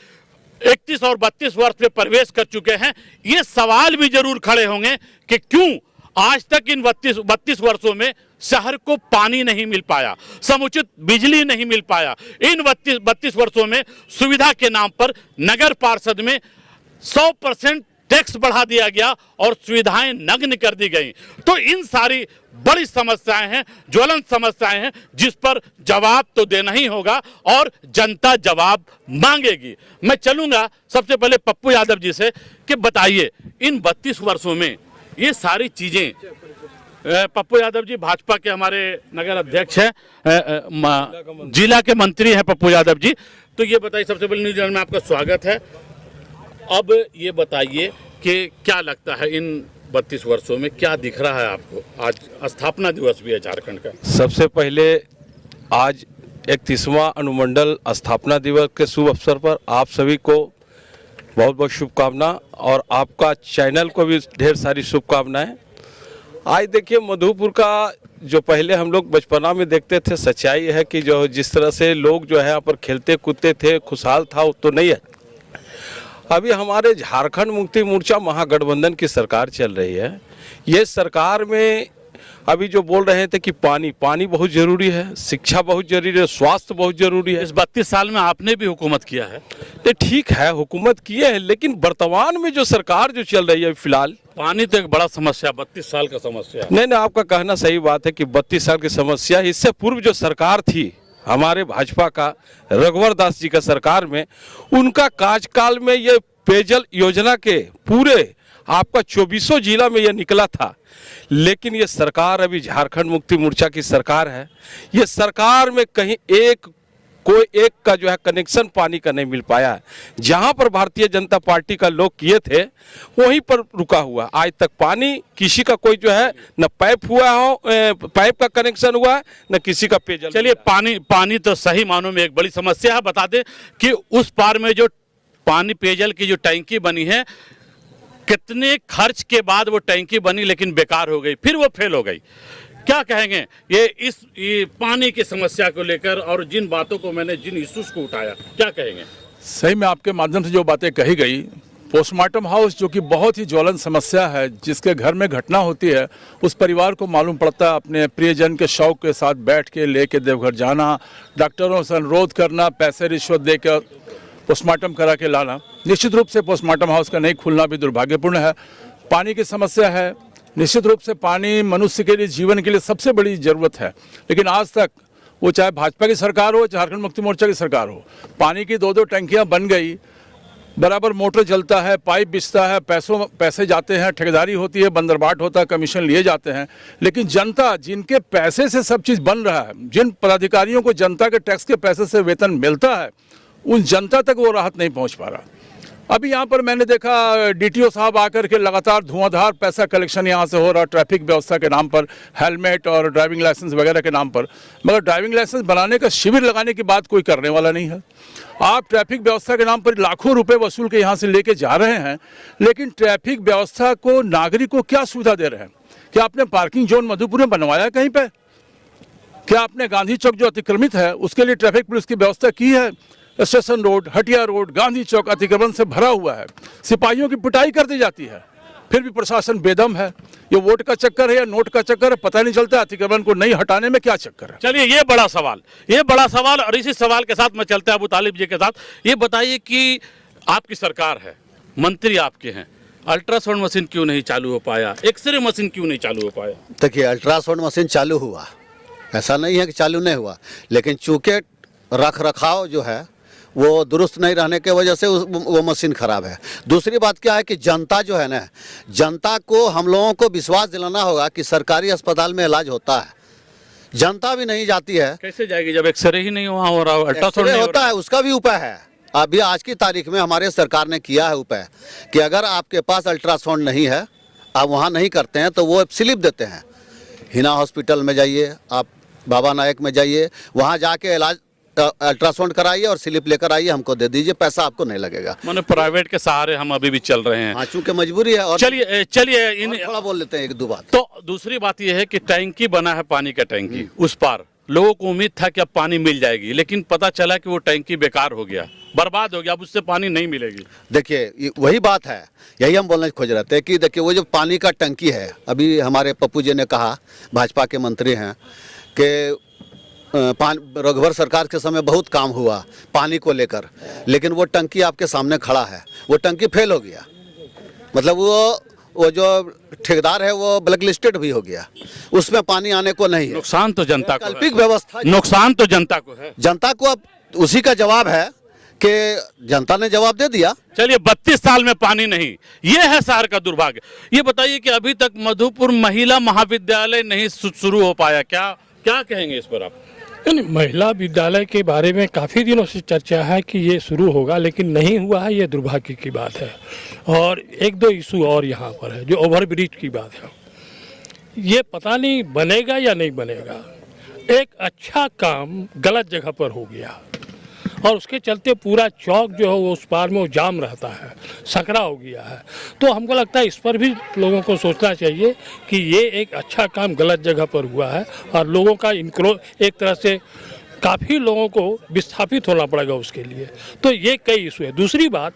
31 और 32 वर्ष में प्रवेश कर चुके हैं। ये सवाल भी जरूर खड़े होंगे कि क्यों आज तक इन 32 वर्षों में शहर को पानी नहीं मिल पाया, समुचित बिजली नहीं मिल पाया। इन 32 वर्षों में सुविधा के नाम पर नगर पार्षद में 100% टैक्स बढ़ा दिया गया और सुविधाएं नग्न कर दी गई। तो इन सारी बड़ी समस्याएं हैं, ज्वलंत समस्याएं हैं, जिस पर जवाब तो देना ही होगा और जनता जवाब मांगेगी। मैं चलूंगा सबसे पहले पप्पू यादव जी से कि बताइए इन 32 वर्षों में ये सारी चीजें, पप्पू यादव जी भाजपा के हमारे नगर अध्यक्ष हैं, जिला के मंत्री हैं पप्पू यादव जी, तो ये बताइए, सबसे पहले न्यूज़ में आपका स्वागत है। अब ये बताइए कि क्या लगता है इन 32 वर्षों में क्या दिख रहा है आपको? आज स्थापना दिवस भी है झारखंड का। सबसे पहले आज 31वां अनुमंडल स्थापना दिवस के शुभ अवसर पर आप सभी को बहुत बहुत शुभकामना और आपका चैनल को भी ढेर सारी शुभकामनाएं। आज देखिए मधुपुर का जो पहले हम लोग बचपना में देखते थे, सच्चाई है कि जो जिस तरह से लोग जो है यहाँ पर खेलते कूदते थे, खुशहाल था, वो तो नहीं है। अभी हमारे झारखंड मुक्ति मोर्चा महागठबंधन की सरकार चल रही है। ये सरकार में अभी जो बोल रहे थे कि पानी बहुत जरूरी है, शिक्षा बहुत जरूरी है, स्वास्थ्य बहुत जरूरी है। इस 32 साल में आपने भी हुकूमत किया है। तो ठीक है, हुकूमत किए है, लेकिन वर्तमान में जो सरकार जो चल रही है फिलहाल, पानी तो एक बड़ा समस्या, 32 साल का समस्या है। नहीं, आपका कहना सही बात है कि 32 साल की समस्या। इससे पूर्व जो सरकार थी हमारे भाजपा का, रघुवर दास जी का सरकार में, उनका कार्यकाल में ये पेयजल योजना के पूरे आपका 24 जिला में यह निकला था। लेकिन ये सरकार अभी झारखंड मुक्ति मोर्चा की सरकार है। ये सरकार में कहीं कोई एक का जो है कनेक्शन पानी का नहीं मिल पाया है। जहां पर भारतीय जनता पार्टी का लोग किए थे वहीं पर रुका हुआ। आज तक पानी किसी का कोई जो है न पाइप हुआ हो, पाइप का कनेक्शन हुआ है, न किसी का पेयजल। चलिए, पानी तो सही मानों में एक बड़ी समस्या है। बता दें कि उस पार में जो पानी पेयजल की जो टैंकी बनी है, कितने खर्च के बाद वो टैंकी बनी लेकिन बेकार हो गई, फिर वो फेल हो गई। क्या कहेंगे ये पानी की समस्या को लेकर और जिन बातों को मैंने, जिन इश्यूज को उठाया, क्या कहेंगे? सही में आपके माध्यम से जो बातें कही गई, पोस्टमार्टम हाउस जो कि बहुत ही ज्वलंत समस्या है, जिसके घर में घटना होती है उस परिवार को मालूम पड़ता है अपने प्रियजन के शौक के साथ बैठ के लेके देवघर जाना, डॉक्टरों से अनुरोध करना, पैसे रिश्वत देकर पोस्टमार्टम करा के लाना। निश्चित रूप से पोस्टमार्टम हाउस का नहीं खुलना भी दुर्भाग्यपूर्ण है। पानी की समस्या है, निश्चित रूप से पानी मनुष्य के लिए, जीवन के लिए सबसे बड़ी ज़रूरत है। लेकिन आज तक वो चाहे भाजपा की सरकार हो, झारखंड मुक्ति मोर्चा की सरकार हो, पानी की 2-2 टंकियां बन गई, बराबर मोटर चलता है, पाइप बिछता है, पैसे जाते हैं, ठेकेदारी होती है, बंदरबाट होता है, कमीशन लिए जाते हैं। लेकिन जनता, जिनके पैसे से सब चीज़ बन रहा है, जिन पदाधिकारियों को जनता के टैक्स के पैसे से वेतन मिलता है, उन जनता तक वो राहत नहीं पहुंच पा रहा। अभी यहाँ पर मैंने देखा डीटीओ साहब आकर के लगातार धुआंधार पैसा कलेक्शन यहाँ से हो रहा, ट्रैफिक व्यवस्था के नाम पर, हेलमेट और ड्राइविंग लाइसेंस वगैरह के नाम पर। मगर ड्राइविंग लाइसेंस बनाने का शिविर लगाने की बात कोई करने वाला नहीं है। आप ट्रैफिक व्यवस्था के नाम पर लाखों रुपए वसूल के यहाँ से लेके जा रहे हैं, लेकिन ट्रैफिक व्यवस्था को, नागरिक को क्या सुविधा दे रहे हैं? क्या आपने पार्किंग जोन मधुपुर में बनवाया कहीं पर? क्या आपने गांधी चौक जो अतिक्रमित है उसके लिए ट्रैफिक पुलिस की व्यवस्था की है? Station road, Hatia road, Gandhi Chowk अतिक्रमण से भरा हुआ है, सिपाहियों की पिटाई कर दी जाती है, फिर भी प्रशासन बेदम है। ये वोट का चक्कर है या नोट का चक्कर है, पता नहीं चलता। अतिक्रमण को नहीं हटाने में क्या चक्कर है? चलिए, ये बड़ा सवाल और इसी सवाल के साथ मैं चलते हैं अबू तालिब जी के साथ। ये बताइए कि आपकी सरकार है, मंत्री आपके हैं, अल्ट्रासाउंड मशीन क्यों नहीं चालू हो पाया? एक्सरे मशीन क्यों नहीं चालू हो पाया? देखिए, अल्ट्रासाउंड मशीन चालू हुआ, ऐसा नहीं है कि चालू नहीं हुआ, लेकिन चूंकि रख रखाव जो है वो दुरुस्त नहीं रहने के वजह से वो मशीन खराब है। दूसरी बात क्या है कि जनता जो है ना, जनता को हम लोगों को विश्वास दिलाना होगा कि सरकारी अस्पताल में इलाज होता है। जनता भी नहीं जाती है। कैसे जाएगी जब एक्सरे ही नहीं वहाँ हो रहा, अल्ट्रासाउंड नहीं होता है? उसका भी उपाय है। अभी आज की तारीख में हमारे सरकार ने किया है उपाय कि अगर आपके पास अल्ट्रासाउंड नहीं है, आप वहाँ नहीं करते हैं, तो वो स्लिप देते हैं। हिना हॉस्पिटल में जाइए, आप बाबा नायक में जाइए, वहाँ जाके इलाज अल्ट्रासाउंड कराइए और स्लिप लेकर आइए, हमको दे दीजिए, पैसा आपको नहीं लगेगा। माने प्राइवेट के सहारे हम अभी भी चल रहे हैं। हाँ, चूंकि मजबूरी है। और चलिए इन थोड़ा बोल लेते हैं एक दो बात। तो दूसरी बात यह है कि टैंकी बना है, पानी का टैंकी, उस पार लोगों को उम्मीद था कि अब पानी मिल जाएगी, लेकिन पता चला कि वो टैंकी बेकार हो गया, बर्बाद हो गया, अब उससे पानी नहीं मिलेगी। देखिए वही बात है, यही हम बोलना खोज रहे थे कि देखिए वो जो पानी का टंकी है, अभी हमारे पप्पू जी ने कहा, भाजपा के मंत्री हैं, कि रघुवर सरकार के समय बहुत काम हुआ पानी को लेकर, लेकिन वो टंकी आपके सामने खड़ा है, वो टंकी फेल हो गया। मतलब वो जो ठेकेदार है वो ब्लैक लिस्टेड भी हो गया, उसमें पानी आने को नहीं है। नुकसान तो जनता को वैकल्पिक व्यवस्था, नुकसान तो जनता को है। जनता को अब उसी का जवाब है कि जनता ने जवाब दे दिया। चलिए 32 साल में पानी नहीं, ये है शहर का दुर्भाग्य। ये बताइए कि अभी तक मधुपुर महिला महाविद्यालय नहीं शुरू हो पाया, क्या कहेंगे इस पर आप? महिला विद्यालय के बारे में काफ़ी दिनों से चर्चा है कि ये शुरू होगा, लेकिन नहीं हुआ है, ये दुर्भाग्य की बात है। और एक दो इशू और यहाँ पर है, जो ओवरब्रिज की बात है, ये पता नहीं बनेगा या नहीं बनेगा। एक अच्छा काम गलत जगह पर हो गया और उसके चलते पूरा चौक जो है वो उस पार में वो जाम रहता है, संकरा हो गया है। तो हमको लगता है इस पर भी लोगों को सोचना चाहिए कि ये एक अच्छा काम गलत जगह पर हुआ है और लोगों का एक तरह से काफ़ी लोगों को विस्थापित होना पड़ेगा उसके लिए। तो ये कई इशू है। दूसरी बात,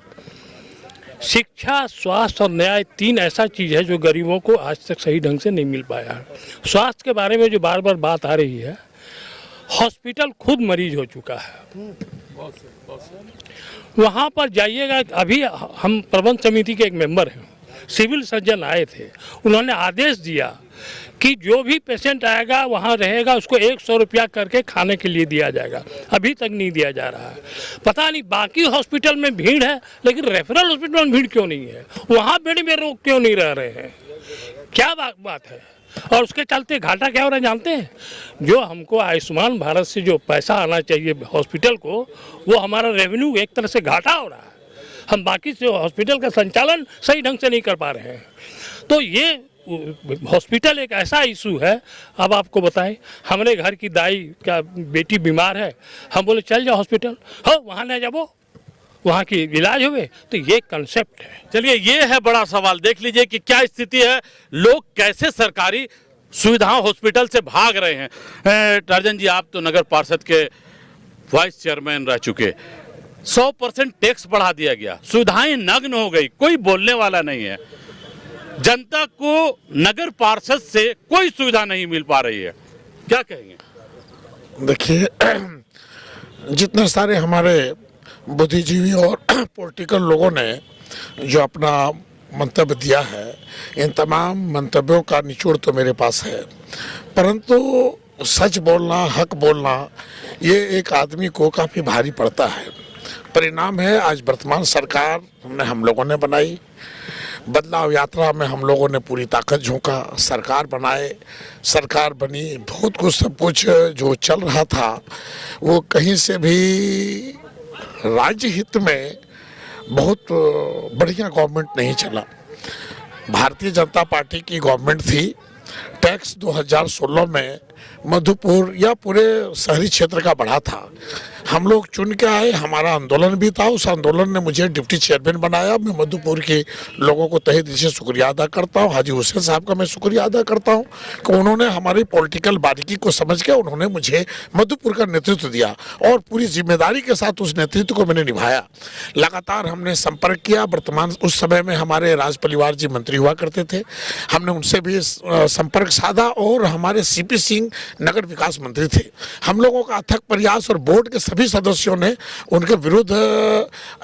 शिक्षा, स्वास्थ्य और न्याय, तीन ऐसा चीज़ है जो गरीबों को आज तक सही ढंग से नहीं मिल पाया है। स्वास्थ्य के बारे में जो बार बार बात आ रही है, हॉस्पिटल खुद मरीज हो चुका है, वहाँ पर जाइएगा। अभी हम प्रबंध समिति के एक मेंबर हैं, सिविल सर्जन आए थे, उन्होंने आदेश दिया कि जो भी पेशेंट आएगा वहाँ रहेगा, उसको 100 रुपया करके खाने के लिए दिया जाएगा। अभी तक नहीं दिया जा रहा है। पता नहीं बाकी हॉस्पिटल में भीड़ है, लेकिन रेफरल हॉस्पिटल में भीड़ क्यों नहीं है, वहाँ बेड में लोग क्यों नहीं रह रहे हैं, क्या बात है? और उसके चलते घाटा क्या हो रहा है जानते हैं? जो हमको आयुष्मान भारत से जो पैसा आना चाहिए हॉस्पिटल को, वो हमारा रेवेन्यू एक तरह से घाटा हो रहा है। हम बाकी से हॉस्पिटल का संचालन सही ढंग से नहीं कर पा रहे हैं। तो ये हॉस्पिटल एक ऐसा इशू है। अब आपको बताएं, हमारे घर की दाई का बेटी बीमार है, हम बोले चल जाओ हॉस्पिटल, हो वहाँ न जाओ, वहाँ की इलाज हुए। तो ये कंसेप्ट है। चलिए ये है बड़ा सवाल, देख लीजिए कि क्या स्थिति है, लोग कैसे सरकारी सुविधाओं हॉस्पिटल से भाग रहे हैं। टार्जन जी, आप तो नगर पार्षद के वाइस चेयरमैन रह चुके, 100% टैक्स बढ़ा दिया गया, सुविधाएं नग्न हो गई, कोई बोलने वाला नहीं है, जनता को नगर पार्षद से कोई सुविधा नहीं मिल पा रही है, क्या कहेंगे? देखिए, जितने सारे हमारे बुद्धिजीवी और पॉलिटिकल लोगों ने जो अपना मंतव्य दिया है, इन तमाम मंतव्यों का निचोड़ तो मेरे पास है, परंतु सच बोलना, हक बोलना, ये एक आदमी को काफ़ी भारी पड़ता है। परिणाम है, आज वर्तमान सरकार हम लोगों ने बनाई, बदलाव यात्रा में हम लोगों ने पूरी ताकत झोंका, सरकार बनाए, सरकार बनी, बहुत कुछ सब कुछ जो चल रहा था वो कहीं से भी राज्य हित में बहुत बढ़िया गवर्नमेंट नहीं चला। भारतीय जनता पार्टी की गवर्नमेंट थी। टैक्स 2016 में मधुपुर या पूरे शहरी क्षेत्र का बढ़ा था। हम लोग चुन के आए, हमारा आंदोलन भी था, उस आंदोलन ने मुझे डिप्टी चेयरमैन बनाया। मैं मधुपुर के लोगों को तहे दिल से शुक्रिया अदा करता हूँ। हाजी हुसैन साहब का मैं शुक्रिया अदा करता हूँ कि उन्होंने हमारी पॉलिटिकल बारीकी को समझ के उन्होंने मुझे मधुपुर का नेतृत्व दिया और पूरी जिम्मेदारी के साथ उस नेतृत्व को मैंने निभाया। लगातार हमने संपर्क किया। वर्तमान उस समय में हमारे राज परिवार जी मंत्री हुआ करते थे, हमने उनसे भी संपर्क साधा और हमारे CP सिंह नगर विकास मंत्री थे। हम लोगों का अथक प्रयास और बोर्ड के सभी सदस्यों ने उनके विरुद्ध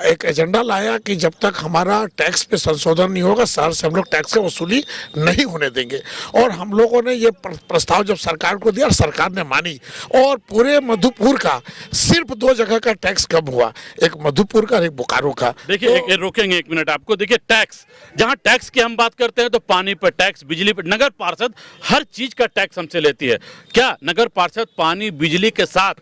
एक एजेंडा लाया कि जब तक हमारा टैक्स पे संशोधन नहीं होगा, शहर से हम लोग टैक्स की वसूली नहीं होने देंगे। और हम लोगों ने ये प्रस्ताव जब सरकार को दिया, सरकार ने मानी और पूरे मधुपुर का सिर्फ 2 जगह का टैक्स कम हुआ, एक मधुपुर का और एक बोकारो का। देखिए, रोकेंगे एक मिनट आपको। देखिए, टैक्स, जहां टैक्स की हम बात करते हैं तो पानी पर टैक्स, बिजली पर, नगर पार्षद हर चीज का टैक्स हमसे लेती है। क्या नगर पार्षद पानी बिजली के साथ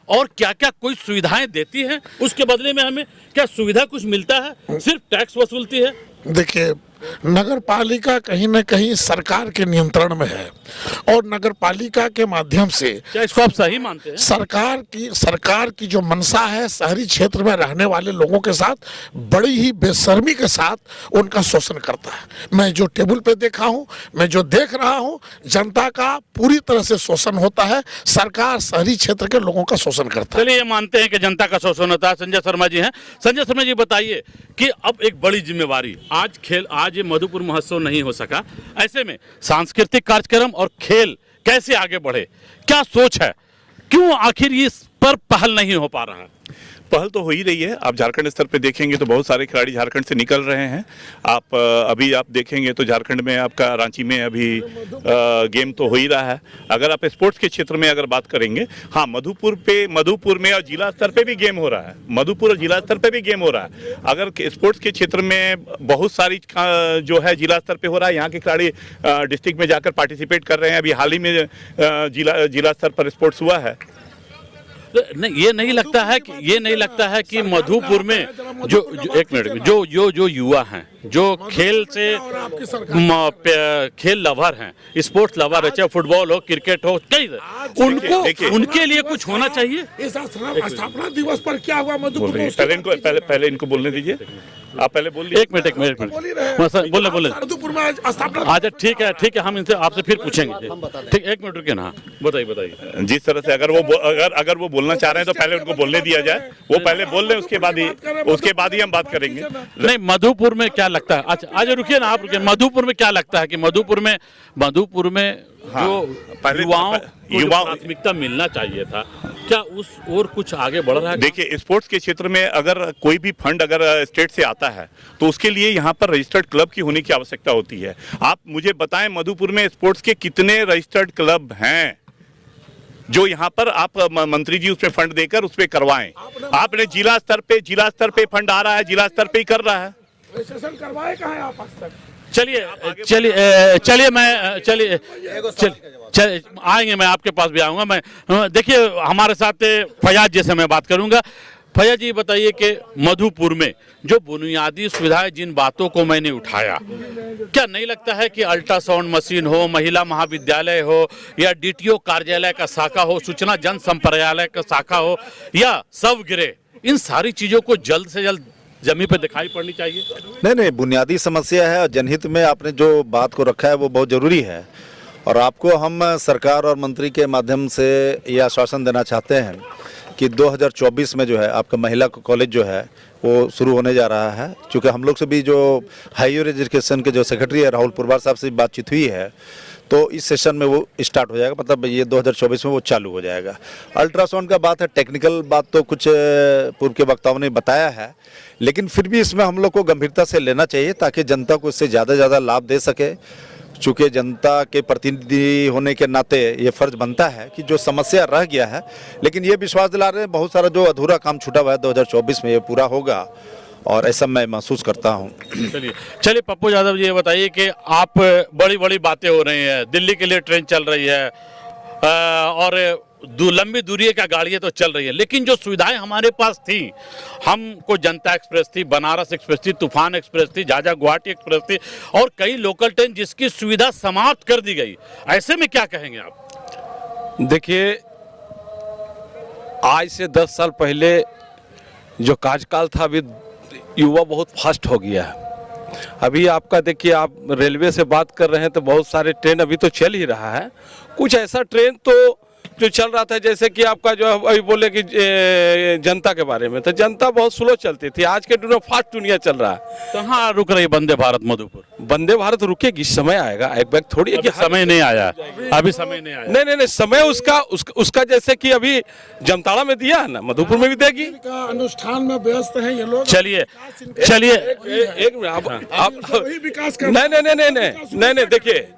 और क्या क्या कोई सुविधाएं देती है? उसके बदले में हमें क्या सुविधा कुछ मिलता है? सिर्फ टैक्स वसूलती है? देखिए, नगर पालिका कहीं न कहीं सरकार के नियंत्रण में है और नगर पालिका के माध्यम से क्या इसको आप सही मानते हैं? सरकार की जो मंशा है शहरी क्षेत्र में रहने वाले लोगों के साथ बड़ी ही बेशर्मी के साथ उनका शोषण करता है। मैं जो टेबल पे देखा हूं, मैं जो देख रहा हूं, जनता का पूरी तरह से शोषण होता है। सरकार शहरी क्षेत्र के लोगों का शोषण करता है। चलिए ये मानते हैं कि जनता का शोषण होता है। संजय शर्मा जी हैं। संजय शर्मा जी बताइए कि अब एक बड़ी जिम्मेवारी, आज ये मधुपुर महोत्सव नहीं हो सका, ऐसे में सांस्कृतिक कार्यक्रम और खेल कैसे आगे बढ़े, क्या सोच है, क्यों आखिर इस पर पहल नहीं हो पा रहा है? पहल तो हो ही रही है। आप झारखंड स्तर पे देखेंगे तो बहुत सारे खिलाड़ी झारखंड से निकल रहे हैं। अभी आप देखेंगे तो झारखंड में आपका रांची में अभी गेम तो हो ही रहा है। अगर आप स्पोर्ट्स के क्षेत्र में अगर बात करेंगे, हाँ मधुपुर में और जिला स्तर पे भी गेम हो रहा है। मधुपुर और जिला स्तर पे भी गेम हो रहा है। अगर स्पोर्ट्स के क्षेत्र में बहुत सारी जो है जिला स्तर पे हो रहा है, यहाँ के खिलाड़ी डिस्ट्रिक्ट में जाकर पार्टिसिपेट कर रहे हैं। अभी हाल ही में जिला स्तर पर स्पोर्ट्स हुआ है। नहीं, ये नहीं लगता है कि मधुपुर में जो एक मिनट जो युवा हैं, जो खेल से खेल लवर हैं, स्पोर्ट्स लवर है, चाहे फुटबॉल हो, क्रिकेट हो, कई उनके लिए कुछ होना चाहिए। इस स्थापना दिवस पर क्या हुआ मधुपुर में? पहले इनको बोलने दीजिए। आप पहले बोल लीजिए। एक मिनट बोले मधुपुर में स्थापना। अच्छा ठीक है, हम इनसे आपसे फिर पूछेंगे। ठीक, एक मिनट रुकिए ना, बताइए। जिस तरह से अगर वो बोलना चाह रहे हैं तो पहले उनको बोलने दिया जाए। वो पहले बोल लें, उसके बाद ही हम बात करेंगे। नहीं, मधुपुर में क्या लगता है? अच्छा आज रुकिए ना, आप रुकिए। मधुपुर में क्या लगता है कि मधुपुर में जो युवाओं प्राथमिकता मिलना चाहिए था, क्या उस और कुछ आगे बढ़ रहा है? देखिए, स्पोर्ट्स के क्षेत्र में अगर कोई भी फंड अगर स्टेट से आता है तो उसके लिए यहाँ पर रजिस्टर्ड क्लब की होने की आवश्यकता होती है। आप मुझे बताएं मधुपुर में स्पोर्ट्स के कितने रजिस्टर्ड क्लब हैं जो यहाँ पर आप मंत्री जी उसमें फंड देकर उसपे करवाएं। आपने जिला स्तर पे फंड आ रहा है, जिला स्तर पे ही कर रहा है। रजिस्ट्रेशन करवाए कहाँ हैं आप आज तक? चलिए आएंगे, मैं आपके पास भी आऊंगा। मैं देखिए हमारे साथ फयाज जी से मैं बात करूंगा। फयाज जी बताइए कि मधुपुर में जो बुनियादी सुविधाएं, जिन बातों को मैंने उठाया, क्या नहीं लगता है कि अल्ट्रासाउंड मशीन हो, महिला महाविद्यालय हो, या डीटीओ कार्यालय का शाखा हो, सूचना जन संप्रदाय का शाखा हो, या स्वगृह, इन सारी चीजों को जल्द से जल्द जमीन पे दिखाई पड़नी चाहिए? नहीं, बुनियादी समस्या है और जनहित में आपने जो बात को रखा है वो बहुत ज़रूरी है। और आपको हम सरकार और मंत्री के माध्यम से यह आश्वासन देना चाहते हैं कि 2024 में जो है आपका महिला कॉलेज जो है वो शुरू होने जा रहा है। क्योंकि हम लोग से भी जो हायर एजुकेशन के जो सेक्रेटरी है राहुल पुरवार साहब से बातचीत हुई है, तो इस सेशन में वो स्टार्ट हो जाएगा, मतलब ये 2024 में वो चालू हो जाएगा। अल्ट्रासाउंड का बात है, टेक्निकल बात तो कुछ पूर्व के वक्ताओं ने बताया है, लेकिन फिर भी इसमें हम लोग को गंभीरता से लेना चाहिए ताकि जनता को इससे ज़्यादा से ज़्यादा लाभ दे सके। चूँकि जनता के प्रतिनिधि होने के नाते ये फर्ज बनता है कि जो समस्या रह गया है, लेकिन ये विश्वास दिला रहे हैं बहुत सारा जो अधूरा काम छूटा हुआ है 2024 में ये पूरा होगा, और ऐसा मैं महसूस करता हूँ। चलिए पप्पू यादव जी, ये बताइए कि आप बड़ी बातें हो रही हैं, दिल्ली के लिए ट्रेन चल रही है और लंबी दूरी का गाड़ियाँ तो चल रही है, लेकिन जो सुविधाएं हमारे पास थी, हमको जनता एक्सप्रेस थी, बनारस एक्सप्रेस थी, तूफान एक्सप्रेस थी, झाझा गुवाहाटी एक्सप्रेस थी, और कई लोकल ट्रेन जिसकी सुविधा समाप्त कर दी गई, ऐसे में क्या कहेंगे आप? देखिए, आज से 10 साल पहले जो कार्यकाल था, अभी युवा बहुत फास्ट हो गया है। अभी आपका देखिए, आप रेलवे से बात कर रहे हैं तो बहुत सारे ट्रेन अभी तो चल ही रहा है। कुछ ऐसा ट्रेन तो जो चल रहा था, जैसे कि आपका जो अभी बोले कि जनता के बारे में, तो जनता बहुत स्लो चलती थी। आज के दिन में फास्ट दुनिया चल रहा है। कहाँ रुक रही वंदे भारत मधुपुर? वंदे भारत रुकेगी, समय आएगा। एक बैग थोड़ी है कि समय नहीं आया, अभी समय नहीं आया। नहीं, समय उसका जैसे कि अभी जमताड़ा में दिया है ना, मधुपुर में भी देगी। अनुष्ठान में व्यस्त हैं ये लोग। चलिए एक मिनट, आप नहीं, देखिए,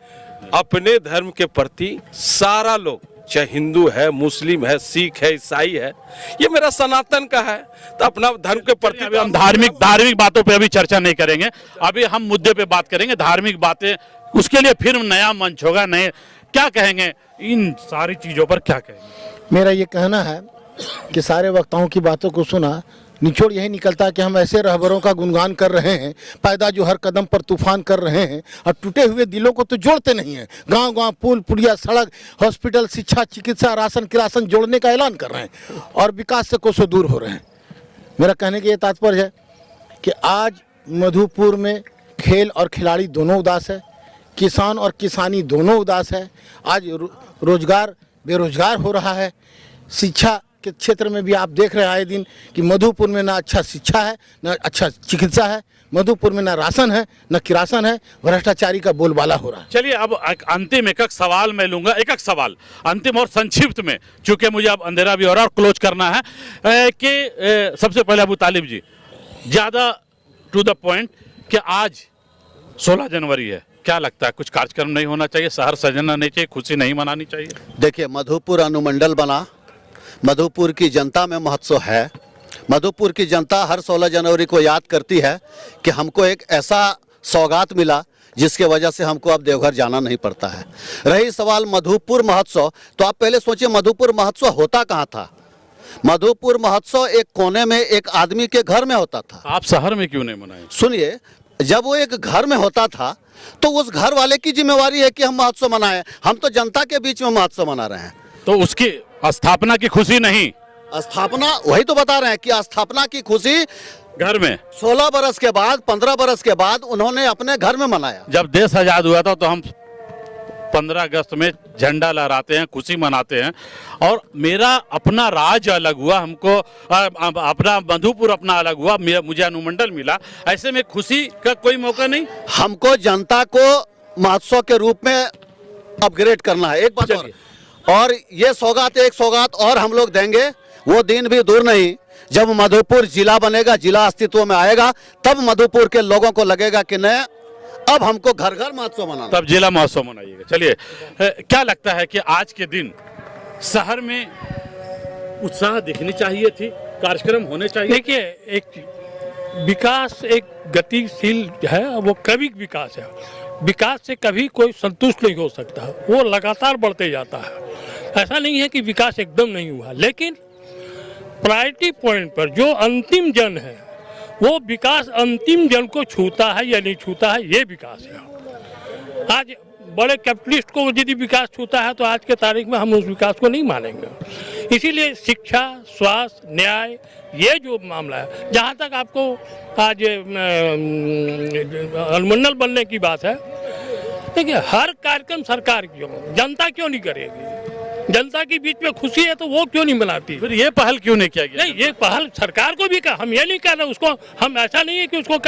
अपने धर्म के प्रति सारा लोग, चाहे हिंदू है, मुस्लिम है, सिख है, ईसाई है, ये मेरा सनातन का है, तो अपना धर्म के प्रति। अभी हम धार्मिक बातों पे अभी चर्चा नहीं करेंगे, अभी हम मुद्दे पे बात करेंगे, धार्मिक बातें, उसके लिए फिर नया मंच होगा। नए क्या कहेंगे इन सारी चीजों पर, क्या कहेंगे? मेरा ये कहना है कि सारे वक्ताओं की बातों को सुना, निचोड़ यही निकलता है कि हम ऐसे रहबरों का गुणगान कर रहे हैं, पैदा जो हर कदम पर तूफान कर रहे हैं, और टूटे हुए दिलों को तो जोड़ते नहीं हैं। गांव गांव पुल पुलिया सड़क हॉस्पिटल शिक्षा चिकित्सा राशन किरासन जोड़ने का ऐलान कर रहे हैं और विकास से कोसों दूर हो रहे हैं। मेरा कहने का ये तात्पर्य है कि आज मधुपुर में खेल और खिलाड़ी दोनों उदास है, किसान और किसानी दोनों उदास है। आज रोजगार बेरोजगार हो रहा है। शिक्षा के क्षेत्र में भी आप देख रहे हैं आए दिन कि मधुपुर में ना अच्छा शिक्षा है, ना अच्छा चिकित्सा है, मधुपुर में ना राशन है, ना किरासन है, भ्रष्टाचारी का बोलबाला हो रहा है। चलिए अब अंतिम एक सवाल मैं लूंगा, एक सवाल अंतिम और संक्षिप्त में, चूंकि मुझे अब अंधेरा भी और क्लोज करना है कि सबसे पहले अबू तालिब जी, ज्यादा टू द पॉइंट कि आज 16 जनवरी है, क्या लगता है कुछ कार्यक्रम नहीं होना चाहिए, शहर सजना नहीं चाहिए, खुशी नहीं मनानी चाहिए? देखिए, मधुपुर अनुमंडल बना, मधुपुर की जनता में महोत्सव है। मधुपुर की जनता हर 16 जनवरी को याद करती है कि हमको एक ऐसा सौगात मिला जिसके वजह से हमको अब देवघर जाना नहीं पड़ता है। रही सवाल मधुपुर महोत्सव, तो आप पहले सोचिए मधुपुर महोत्सव होता कहाँ था। मधुपुर महोत्सव एक कोने में एक आदमी के घर में होता था। आप शहर में क्यों नहीं मनाए? सुनिए, जब वो एक घर में होता था तो उस घर वाले की जिम्मेवारी है कि हम महोत्सव मनाएं। हम तो जनता के बीच में महोत्सव मना रहे हैं। तो उसकी स्थापना की खुशी नहीं, स्थापना, वही तो बता रहे हैं कि स्थापना की खुशी घर में 16 बरस के बाद 15 बरस के बाद उन्होंने अपने घर में मनाया। जब देश आजाद हुआ था तो हम 15 अगस्त में झंडा लहराते हैं, खुशी मनाते हैं, और मेरा अपना राज्य अलग हुआ, हमको अपना मधुपुर अपना अलग हुआ, मुझे अनुमंडल मिला, ऐसे में खुशी का कोई मौका नहीं। हमको जनता को महोत्सव के रूप में अपग्रेड करना है। एक बात और ये सौगात, एक सौगात और हम लोग देंगे, वो दिन भी दूर नहीं जब मधुपुर जिला बनेगा, जिला अस्तित्व में आएगा, तब मधुपुर के लोगों को लगेगा कि नहीं, अब हमको घर घर महोत्सव मनाना, तब जिला महोत्सव मनाइएगा। चलिए, क्या लगता है कि आज के दिन शहर में उत्साह दिखनी चाहिए थी, कार्यक्रम होने चाहिए? देखिए, एक विकास एक गतिशील है, वो क्रमिक विकास है। विकास से कभी कोई संतुष्ट नहीं हो सकता, वो लगातार बढ़ते जाता है। ऐसा नहीं है कि विकास एकदम नहीं हुआ, लेकिन प्रायोरिटी पॉइंट पर जो अंतिम जन है वो विकास अंतिम जन को छूता है या नहीं छूता है, ये विकास है। आज बड़े कैपिटलिस्ट को यदि विकास छूता है तो आज के तारीख में हम उस विकास को नहीं मानेंगे। इसीलिए शिक्षा, स्वास्थ्य, न्याय, ये जो मामला है, जहाँ तक आपको आज अनुमंडल बनने की बात है, देखिए हर कार्यक्रम सरकार क्यों, जनता क्यों नहीं करेगी? जनता के बीच में खुशी है तो वो क्यों नहीं मनाती? फिर ये पहल क्यों नहीं किया गया? नहीं, ये पहल सरकार को भी हम ये नहीं कर रहे, उसको हम ऐसा नहीं है कि उसको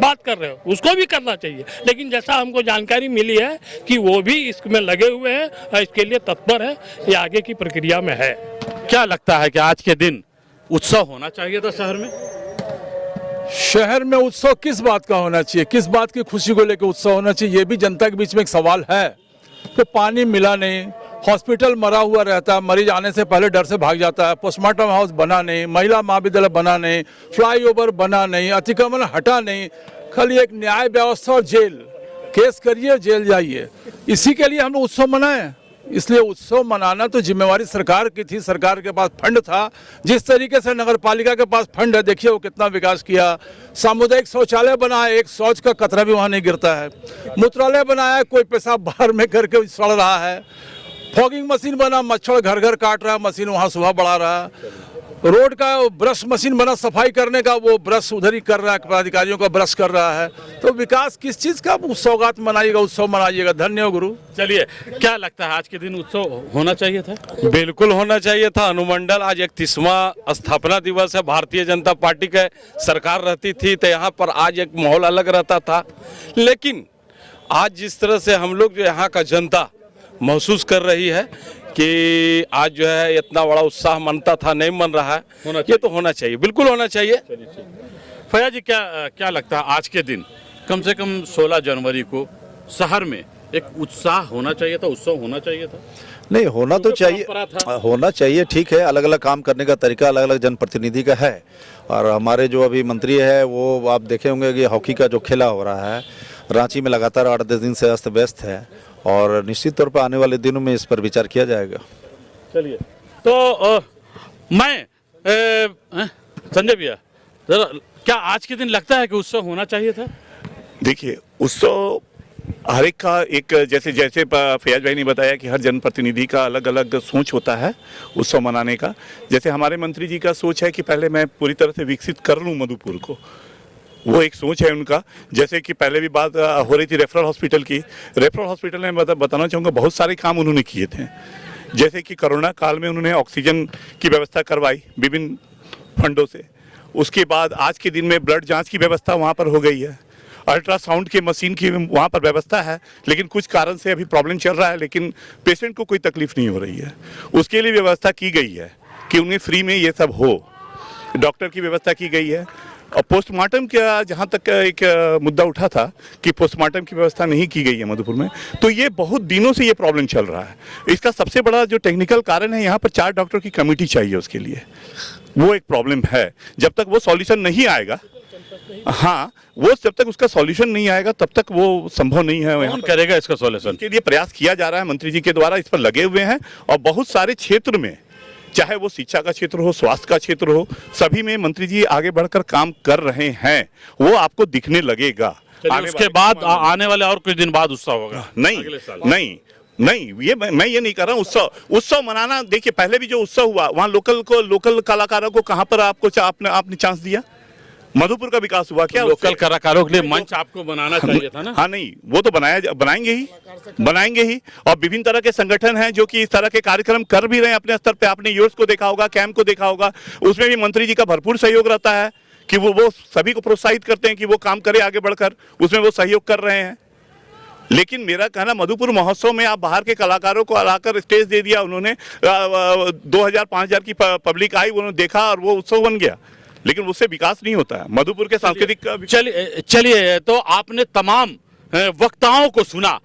बात कर रहे हो, उसको भी करना चाहिए। लेकिन जैसा हमको जानकारी मिली है कि वो भी इसमें लगे हुए हैं और इसके लिए तत्पर है, ये आगे की प्रक्रिया में है। क्या लगता है कि आज के दिन उत्सव होना चाहिए था शहर में? शहर में उत्सव किस बात का होना चाहिए, किस बात की खुशी को लेकर उत्सव होना चाहिए, ये भी जनता के बीच में एक सवाल है। कि पानी मिला नहीं, हॉस्पिटल मरा हुआ रहता है, मरीज आने से पहले डर से भाग जाता है, पोस्टमार्टम हाउस बना नहीं, महिला महाविद्यालय बना नहीं, फ्लाईओवर बना नहीं, अतिक्रमण हटा नहीं, खाली एक न्याय व्यवस्था और जेल, केस करिए जेल जाइए, इसी के लिए हम लोग उत्सव मनाए। इसलिए उत्सव मनाना तो जिम्मेवारी सरकार की थी, सरकार के पास फंड था। जिस तरीके से नगर पालिका के पास फंड है, देखिए वो कितना विकास किया। सामुदायिक शौचालय बनाया, एक शौच का कतरा भी वहाँ नहीं गिरता है। मूत्रालय बनाया, कोई पेशाब बाहर में करके सड़ रहा है। फॉगिंग मशीन बना, मच्छर घर घर काट रहा है, मशीन वहाँ सुबह बढ़ा रहा है। रोड का ब्रश मशीन बना सफाई करने का, वो ब्रश उधर ही कर रहा है, पदाधिकारियों का ब्रश कर रहा है। तो विकास किस चीज़ का सौगात मनाइएगा, उत्सव मनाइएगा। धन्य हो गुरु। चलिए, क्या लगता है आज के दिन उत्सव होना चाहिए था? बिल्कुल होना चाहिए था। अनुमंडल आज 31वां स्थापना दिवस है, भारतीय जनता पार्टी के सरकार रहती थी तो यहाँ पर आज एक माहौल अलग रहता था। लेकिन आज जिस तरह से हम लोग जो यहाँ का जनता महसूस कर रही है कि आज जो है इतना बड़ा उत्साह मनता था, नहीं मन रहा है, ये तो होना चाहिए, बिल्कुल होना चाहिए। फैयाज जी, क्या लगता है आज के दिन कम से कम 16 जनवरी को शहर में एक उत्साह होना चाहिए था, उत्सव होना चाहिए था? नहीं, होना तो चाहिए, होना चाहिए, ठीक है। अलग अलग काम करने का तरीका अलग अलग जनप्रतिनिधि का है। और हमारे जो अभी मंत्री है वो आप देखे होंगे कि हॉकी का जो खेला हो रहा है रांची में लगातार 8-10 दिन से अस्त व्यस्त है, और निश्चित तौर पर आने वाले दिनों में इस पर विचार किया जाएगा। चलिए, तो मैं संजय भैया, जरा क्या आज के दिन लगता है कि उत्सव होना चाहिए था? देखिए, उत्सव हर एक का एक, जैसे जैसे फैयाज भाई ने बताया कि हर जनप्रतिनिधि का अलग अलग सोच होता है उत्सव मनाने का। जैसे हमारे मंत्री जी का सोच है कि पहले मैं पूरी तरह से विकसित कर लूँ मधुपुर को, वो एक सोच है उनका। जैसे कि पहले भी बात हो रही थी रेफरल हॉस्पिटल की, रेफरल हॉस्पिटल में बताना चाहूँगा बहुत सारे काम उन्होंने किए थे। जैसे कि कोरोना काल में उन्होंने ऑक्सीजन की व्यवस्था करवाई विभिन्न फंडों से। उसके बाद आज के दिन में ब्लड जांच की व्यवस्था वहाँ पर हो गई है, अल्ट्रासाउंड की मशीन की वहाँ पर व्यवस्था है, लेकिन कुछ कारण से अभी प्रॉब्लम चल रहा है, लेकिन पेशेंट को कोई तकलीफ नहीं हो रही है। उसके लिए व्यवस्था की गई है कि उन्हें फ्री में ये सब हो, डॉक्टर की व्यवस्था की गई है। और पोस्टमार्टम का जहाँ तक एक मुद्दा उठा था कि पोस्टमार्टम की व्यवस्था नहीं की गई है मधुपुर में, तो ये बहुत दिनों से ये प्रॉब्लम चल रहा है। इसका सबसे बड़ा जो टेक्निकल कारण है, यहाँ पर 4 डॉक्टर की कमेटी चाहिए उसके लिए, वो एक प्रॉब्लम है। जब तक वो सॉल्यूशन नहीं आएगा, हाँ, वो जब तक उसका सॉल्यूशन नहीं आएगा तब तक वो संभव नहीं है। कौन करेगा इसका सॉल्यूशन? के लिए प्रयास किया जा रहा है, मंत्री जी के द्वारा इस पर लगे हुए हैं। और बहुत सारे क्षेत्र में, चाहे वो शिक्षा का क्षेत्र हो, स्वास्थ्य का क्षेत्र हो, सभी में मंत्री जी आगे बढ़कर काम कर रहे हैं, वो आपको दिखने लगेगा। उसके बाद आने वाले और कुछ दिन बाद उत्सव होगा? नहीं, ये मैं ये नहीं कर रहा हूँ। उत्सव मनाना, देखिए पहले भी जो उत्सव हुआ वहाँ लोकल कलाकारों को कहाँ पर आपने चांस दिया? मधुपुर का विकास हुआ क्या? लोकल कलाकारों के लिए मंच आपको बनाना चाहिए था ना? हाँ, नहीं, वो तो बनाएंगे ही। और विभिन्न तरह के संगठन हैं जो कि इस तरह के कार्यक्रम कर भी रहे हैं अपने स्तर पे। आपने यूएस को देखा होगा, कैंप को देखा होगा, उसमें भी मंत्री जी का भरपूर सहयोग रहता है कि वो सभी को प्रोत्साहित करते हैं कि वो काम करे आगे बढ़कर, उसमें वो सहयोग कर रहे हैं। लेकिन मेरा कहना, मधुपुर महोत्सव में आप बाहर के कलाकारों को लाकर स्टेज दे दिया उन्होंने, 2000-5000 की पब्लिक आई, उन्होंने देखा और वो उत्सव बन गया, लेकिन उससे विकास नहीं होता है मधुपुर के सांस्कृतिक। चलिए, तो आपने तमाम वक्ताओं को सुना।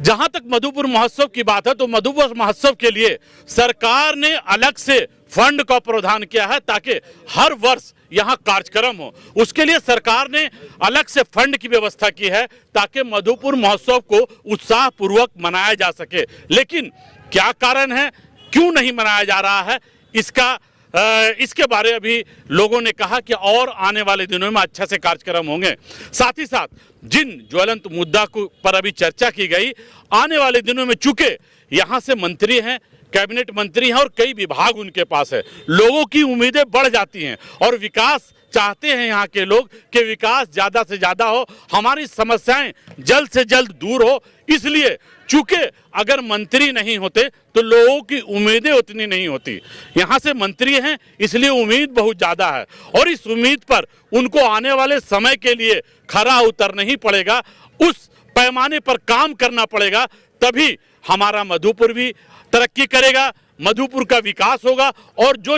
जहां तक मधुपुर महोत्सव की बात है, तो मधुपुर महोत्सव के लिए सरकार ने अलग से फंड का प्रावधान किया है ताकि हर वर्ष यहाँ कार्यक्रम हो। उसके लिए सरकार ने अलग से फंड की व्यवस्था की है ताकि मधुपुर महोत्सव को उत्साह पूर्वक मनाया जा सके। लेकिन क्या कारण है, क्यों नहीं मनाया जा रहा है, इसके बारे अभी लोगों ने कहा कि और आने वाले दिनों में अच्छे से कार्यक्रम होंगे। साथ ही साथ जिन ज्वलंत मुद्दा को पर अभी चर्चा की गई, आने वाले दिनों में चूंकि यहाँ से मंत्री हैं, कैबिनेट मंत्री हैं और कई विभाग उनके पास है, लोगों की उम्मीदें बढ़ जाती हैं और विकास चाहते हैं यहाँ के लोग कि विकास ज़्यादा से ज़्यादा हो, हमारी समस्याएं जल्द से जल्द दूर हो। इसलिए चूंकि अगर मंत्री नहीं होते तो लोगों की उम्मीदें उतनी नहीं होती। यहाँ से मंत्री हैं इसलिए उम्मीद बहुत ज़्यादा है और इस उम्मीद पर उनको आने वाले समय के लिए खरा उतरना ही पड़ेगा, उस पैमाने पर काम करना पड़ेगा, तभी हमारा मधुपुर भी तरक्की करेगा, मधुपुर का विकास होगा। और जो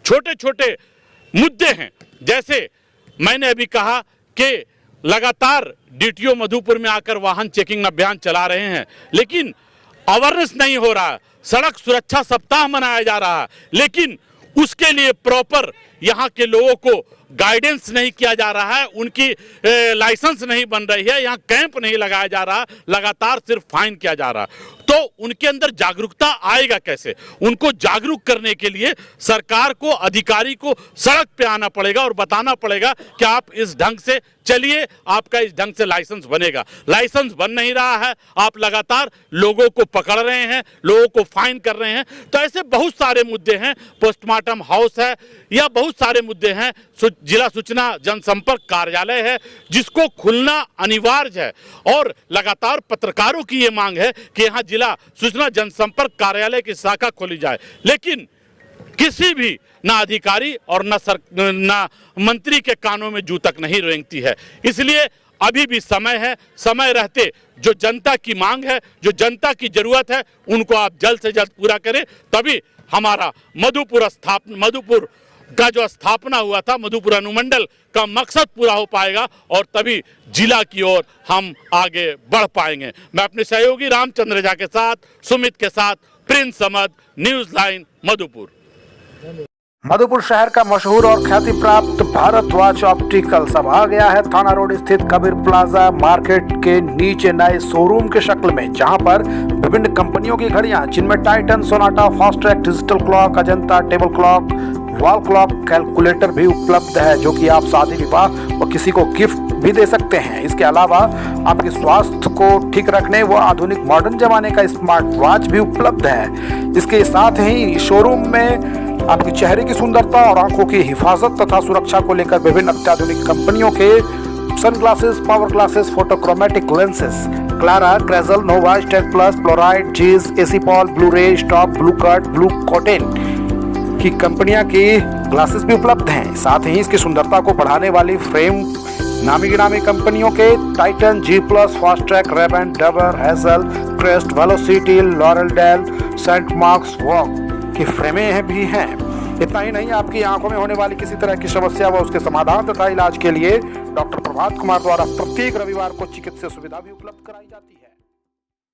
छोटे छोटे मुद्दे हैं, जैसे मैंने अभी कहा कि लगातार डीटीओ मधुपुर में आकर वाहन चेकिंग अभियान चला रहे हैं, लेकिन अवेयरनेस नहीं हो रहा है। सड़क सुरक्षा सप्ताह मनाया जा रहा है, लेकिन उसके लिए प्रॉपर यहाँ के लोगों को गाइडेंस नहीं किया जा रहा है, उनकी लाइसेंस नहीं बन रही है, यहाँ कैंप नहीं लगाया जा रहा, लगातार सिर्फ फाइन किया जा रहा है। तो उनके अंदर जागरूकता आएगा कैसे? उनको जागरूक करने के लिए सरकार को, अधिकारी को सड़क पे आना पड़ेगा और बताना पड़ेगा कि आप इस ढंग से चलिए, आपका इस ढंग से लाइसेंस बनेगा। लाइसेंस बन नहीं रहा है, आप लगातार लोगों को पकड़ रहे हैं, लोगों को फाइन कर रहे हैं। तो ऐसे बहुत सारे मुद्दे हैं, पोस्टमार्टम हाउस है या बहुत सारे मुद्दे हैं, जिला सूचना जनसंपर्क कार्यालय है जिसको खुलना अनिवार्य है। और लगातार पत्रकारों की ये मांग है कि यहाँ जिला सूचना जनसंपर्क कार्यालय की शाखा खोली जाए, लेकिन किसी भी ना अधिकारी और ना मंत्री के कानों में जू तक नहीं रेंगती है। इसलिए अभी भी समय है, समय रहते जो जनता की मांग है, जो जनता की जरूरत है, उनको आप जल्द से जल्द पूरा करें, तभी हमारा मधुपुर का जो स्थापना हुआ था, मधुपुर अनुमंडल का मकसद पूरा हो पाएगा और तभी जिला की ओर हम आगे बढ़ पाएंगे। मैं अपने सहयोगी रामचंद्र झा के साथ, सुमित के साथ, Prince Samad, news line Madhupur. Madhupur शहर का मशहूर और ख्याति प्राप्त भारतवाच ऑप्टिकल्स अब आ गया है थाना रोड स्थित कबीर प्लाजा मार्केट के नीचे नए शोरूम के शक्ल में, जहां पर विभिन्न कंपनियों की घड़ियां जिनमें Titan, Sonata, Fastrack, digital clock, Ajanta, table clock, wall clock calculator भी उपलब्ध है, जो कि आप शादी विवाह व किसी को गिफ्ट भी दे सकते हैं। इसके अलावा आपके स्वास्थ्य को ठीक रखने व आधुनिक मॉडर्न जमाने का स्मार्ट वॉच भी उपलब्ध है। इसके साथ ही शोरूम में आपके चेहरे की सुंदरता और आंखों की हिफाजत तथा सुरक्षा को लेकर विभिन्न अत्याधुनिक कंपनियों के sunglasses, power glasses, photochromatic lenses, Clara, Crizal, Nova, स्टेल प्लस, फ्लोराइड, जीज, एसीपॉल, blue ray, stop, blue cut, blue coating की कंपनियां की ग्लासेस भी उपलब्ध हैं। साथ ही इसकी सुंदरता को बढ़ाने वाली फ्रेम नामी गिरामी कंपनियों के Titan, G Plus, Fastrack, Rayban, Dabur, Hazel, Crest, Velocity, Laurel Dale, Saint Marks Walk की फ्रेमें भी हैं। इतना ही नहीं, आपकी आंखों में होने वाली किसी तरह की समस्या व उसके समाधान तथा इलाज के लिए डॉक्टर प्रभात कुमार द्वारा प्रत्येक रविवार को चिकित्सा सुविधा भी उपलब्ध कराई जाती है।